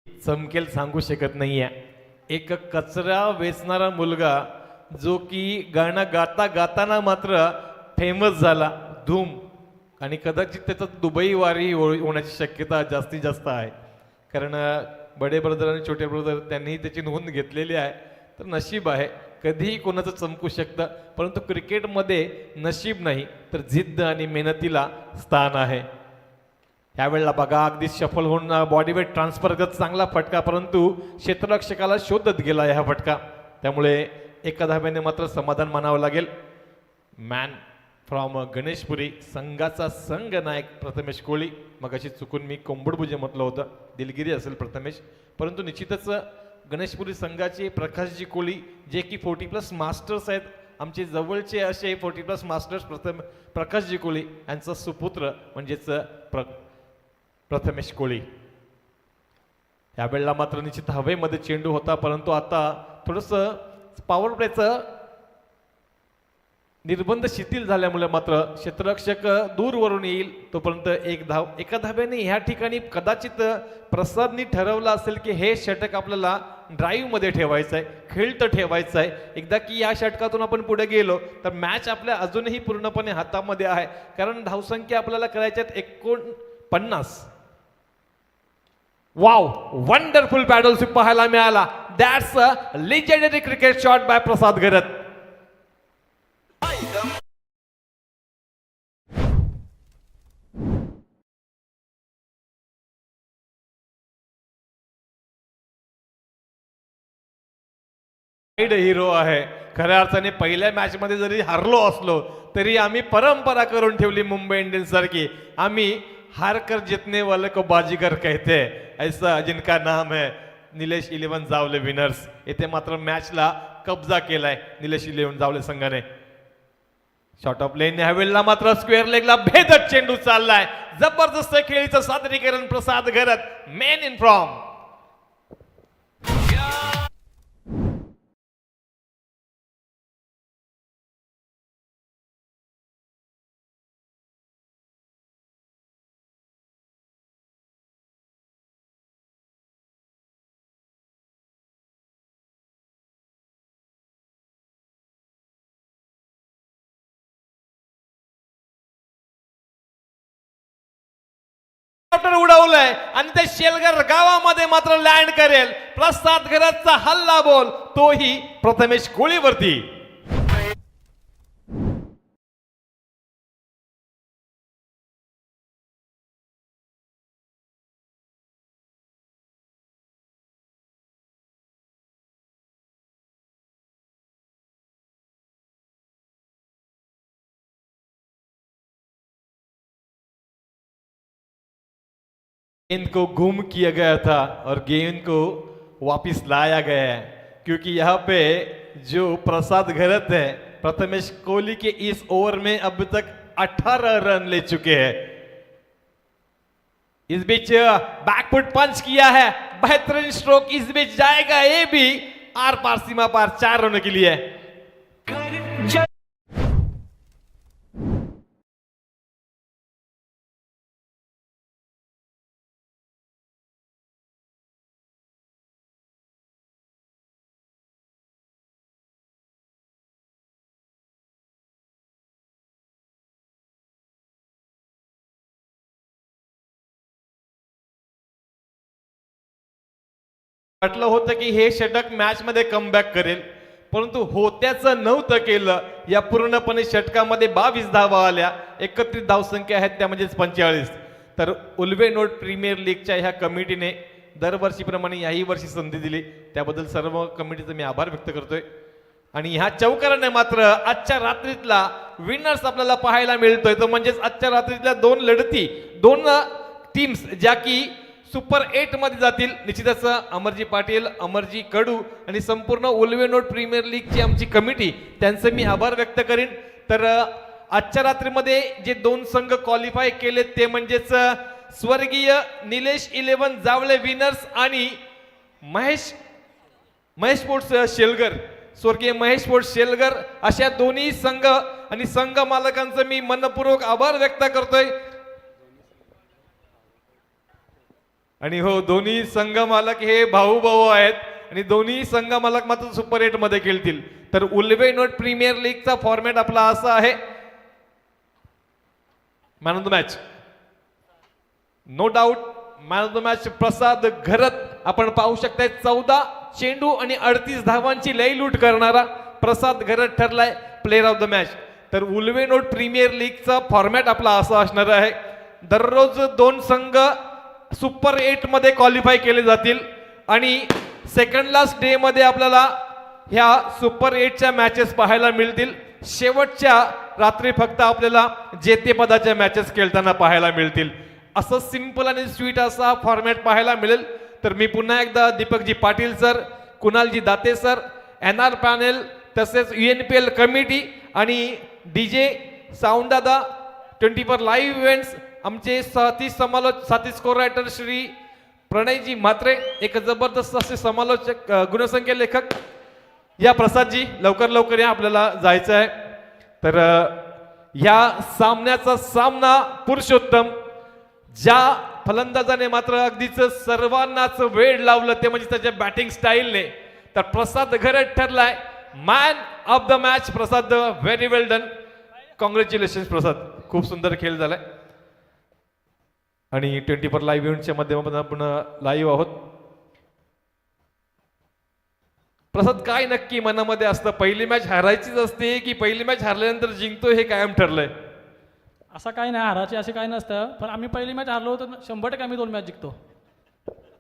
चमकेल सांगू शकत नाहीये. एक कचरा वेचणारा मुलगा जो की गाणं गाता गाताना मात्र फेमस झाला, धूम, आणि कदाचित त्याचा दुबई वारी होण्याची शक्यता जास्तीत जास्त आहे. कारण बडे ब्रदर आणि छोटे ब्रदर त्यांनी त्याची नोंद घेतलेली आहे. तर नशीब आहे, कधीही कोणाचं चमकू शकतं, परंतु क्रिकेटमध्ये नशीब नाही तर जिद्द आणि मेहनतीला स्थान आहे. यावेळेला बघा अगदी शफल होऊन बॉडी वेट ट्रान्सफर करत चांगला फटका, परंतु क्षेत्ररक्षकाला शोधत गेला हा फटका, त्यामुळे एका धाब्याने मात्र समाधान मानावं लागेल. मॅन फ्रॉम गणेशपुरी संघाचा संघ नायक प्रथमेश कोळी. मग अशी चुकून मी कोंबडभुजे म्हटलं होतं, दिलगिरी असेल प्रथमेश, परंतु निश्चितच गणेशपुरी संघाचे प्रकाशजी कोळी जे की 40+ मास्टर्स आहेत, आमचे जवळचे असे 40+ मास्टर्स प्रकाशजी कोळी यांचा सुपुत्र म्हणजेच प्रथमेश कोळी. यावेळेला मात्र निश्चित हवेमध्ये चेंडू होता, परंतु आता थोडंसं पॉवर प्लेचं निर्बंध शिथिल झाल्यामुळे मात्र क्षेत्ररक्षक दूरवरून येईल तोपर्यंत एका धाब्याने ह्या ठिकाणी कदाचित प्रसादनी ठरवलं असेल की हे षटक आपल्याला ड्राईव्ह मध्ये ठेवायचं आहे, खेळतं ठेवायचं आहे. एकदा की या षटकातून आपण पुढे गेलो तर मॅच आपल्या अजूनही पूर्णपणे हातामध्ये आहे, कारण धावसंख्या आपल्याला करायच्यात 49. वाव, वंडरफुल बॅटल स्वीप पाहायला मिळाला. That's a legendary cricket shot by Prasad Gharat. Hero आहे खऱ्या अर्थाने. पहिल्या मॅच मध्ये जरी हरलो असलो तरी आम्ही परंपरा करून ठेवली मुंबई इंडियन्स सारखी. आम्ही हारकर जितने वाले को बाजीगर कहते हैं, ऐसा जिनका नाम है निलेश 11 जावले विनर्स. येथे मात्र मॅचला कब्जा केलाय निलेश 11 जावले संघाने. शॉर्ट ऑफ लेन ह्यावेळेला मात्र स्क्वेअर लेगला भेदक चेंडू चाललाय. जबरदस्त खेळीचं सादरीकरण प्रसाद गरत, मेन इन फॉर्म. उडवलंय आणि ते शेलगर गावामध्ये मात्र लँड करेल. प्रसाद गरजचा हल्ला बोल, तोही प्रथमेश कोळीवरती. गेंद को गुम किया गया था और गेंद को वापस लाया गया है, क्योंकि यहाँ पे जो प्रसाद गरत है प्रथमेश कोहली के इस ओवर में अब तक 18 रन ले चुके हैं. इस बीच बैकफुट पंच किया है, बेहतरीन स्ट्रोक. इस बीच जाएगा ये भी आर पार सीमा पार 4 रनों के लिए. वाटलं होतं की हे षटक मॅच मध्ये कमबॅक करेल, परंतु होत्याचं नव्हतं केलं. या पूर्णपणे षटकामध्ये 22 धावा आल्या, एकत्रित धावसंख्या आहेत त्या म्हणजेच 45. तर उल्वे नोट प्रीमियर लीगच्या ह्या कमिटीने दरवर्षीप्रमाणे याही वर्षी संधी दिली, त्याबद्दल सर्व कमिटीचे मी आभार व्यक्त करतोय. आणि ह्या चौकाराने मात्र आजच्या रात्रीतला विनर्स आपल्याला पाहायला मिळतोय, तो म्हणजेच आजच्या रात्रीतल्या 2 लढती, 2 टीम्स ज्या की सुपर 8 मध्ये जातील. निश्चितच अमरजी पाटील, अमरजी कडू आणि संपूर्ण उल्वे नोट प्रीमियर लीगची आमची कमिटी, त्यांचे मी आभार व्यक्त करीन. तर आजच्या रात्रीमध्ये जे 2 संघ क्वालिफाय केले ते म्हणजेच स्वर्गीय निलेश 11 जावळे विनर्स आणि महेश स्पोर्ट्स शेलगर, स्वर्गीय महेश स्पोर्ट्स शेलगर, अशा दोन्ही संघ आणि संघ मालकांचं मी मनपूर्वक आभार व्यक्त करतोय. आणि हो, दोन्ही संघ मालक हे भाऊ भाऊ आहेत आणि दोन्ही संघ मालक मात्र सुपर 8 मध्ये खेळतील. तर उल्वे नोट प्रीमियर लीगचा फॉर्मॅट आपला असा आहे, man of the match no doubt man of the match Prasad Gharat. आपण पाहू शकताय 14 चेंडू आणि 38 धावांची लई लूट करणारा प्रसाद Gharat ठरलाय player of the match. तर उल्वे नोट प्रीमियर लीगचा फॉर्मॅट आपला असा असणार आहे, दररोज 2 संघ सुपर 8 मध्ये क्वालिफाय केले जातील आणि सेकंड लास्ट डे मध्ये आपल्याला ह्या सुपर 8च्या मॅचेस पाहायला मिळतील. शेवटच्या रात्री फक्त आपल्याला जेतेपदाच्या मॅचेस खेळताना पाहायला मिळतील. असं सिंपल आणि स्वीट असा फॉर्मॅट पाहायला मिळेल. तर मी पुन्हा एकदा Deepakji Patil sir, Kunalji Date sir, NR panel, तसेच UNPL कमिटी आणि DJ साऊंड दादा, 24 लाईव्ह इव्हेंट्स, आमचे साथी स्कोर रायटर श्री प्रणयजी म्हात्रे, एक जबरदस्त असे समालोचक, गुणसंख्या लेखक या प्रसादजी, लवकर या, आपल्याला जायचं आहे. तर या सामन्याचा सामना पुरुषोत्तम, ज्या फलंदाजाने मात्र अगदीच सर्वांनाच वेळ लावलं ते म्हणजे त्याच्या बॅटिंग स्टाईलने, तर प्रसाद घरत ठरलाय man of the match. Prasad, very well done, congratulation Prasad, खूप सुंदर खेळ झालाय. आणि 24 लाईव्ह इव्हेंटच्या माध्यमातून आपण लाईव्ह आहोत. प्रसाद, काय नक्की मनामध्ये असतं? पहिली मॅच हारायचीच असते की पहिली मॅच हारल्यानंतर जिंकतो हे कायम ठरलंय? असं काही नाही, हाराचे असे काही नसतं, पण आम्ही पहिली मॅच हारलो तर 100% आम्ही 2 मॅच जिंकतो.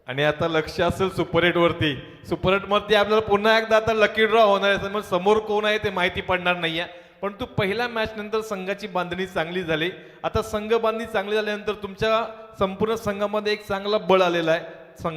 आणि आता लक्ष असेल सुपर 8 वरती. सुपर 8 वरती आपल्याला पुन्हा एकदा आता लकी ड्रॉ होणार आहे, मग समोर कोण आहे ते माहिती पडणार नाहीये. पण तू पहिल्या मॅच नंतर संघाची बांधणी चांगली झाली. आता संघ बांधणी चांगली झाल्यानंतर तुमच्या संपूर्ण संघामध्ये एक चांगला बळ आलेला आहे.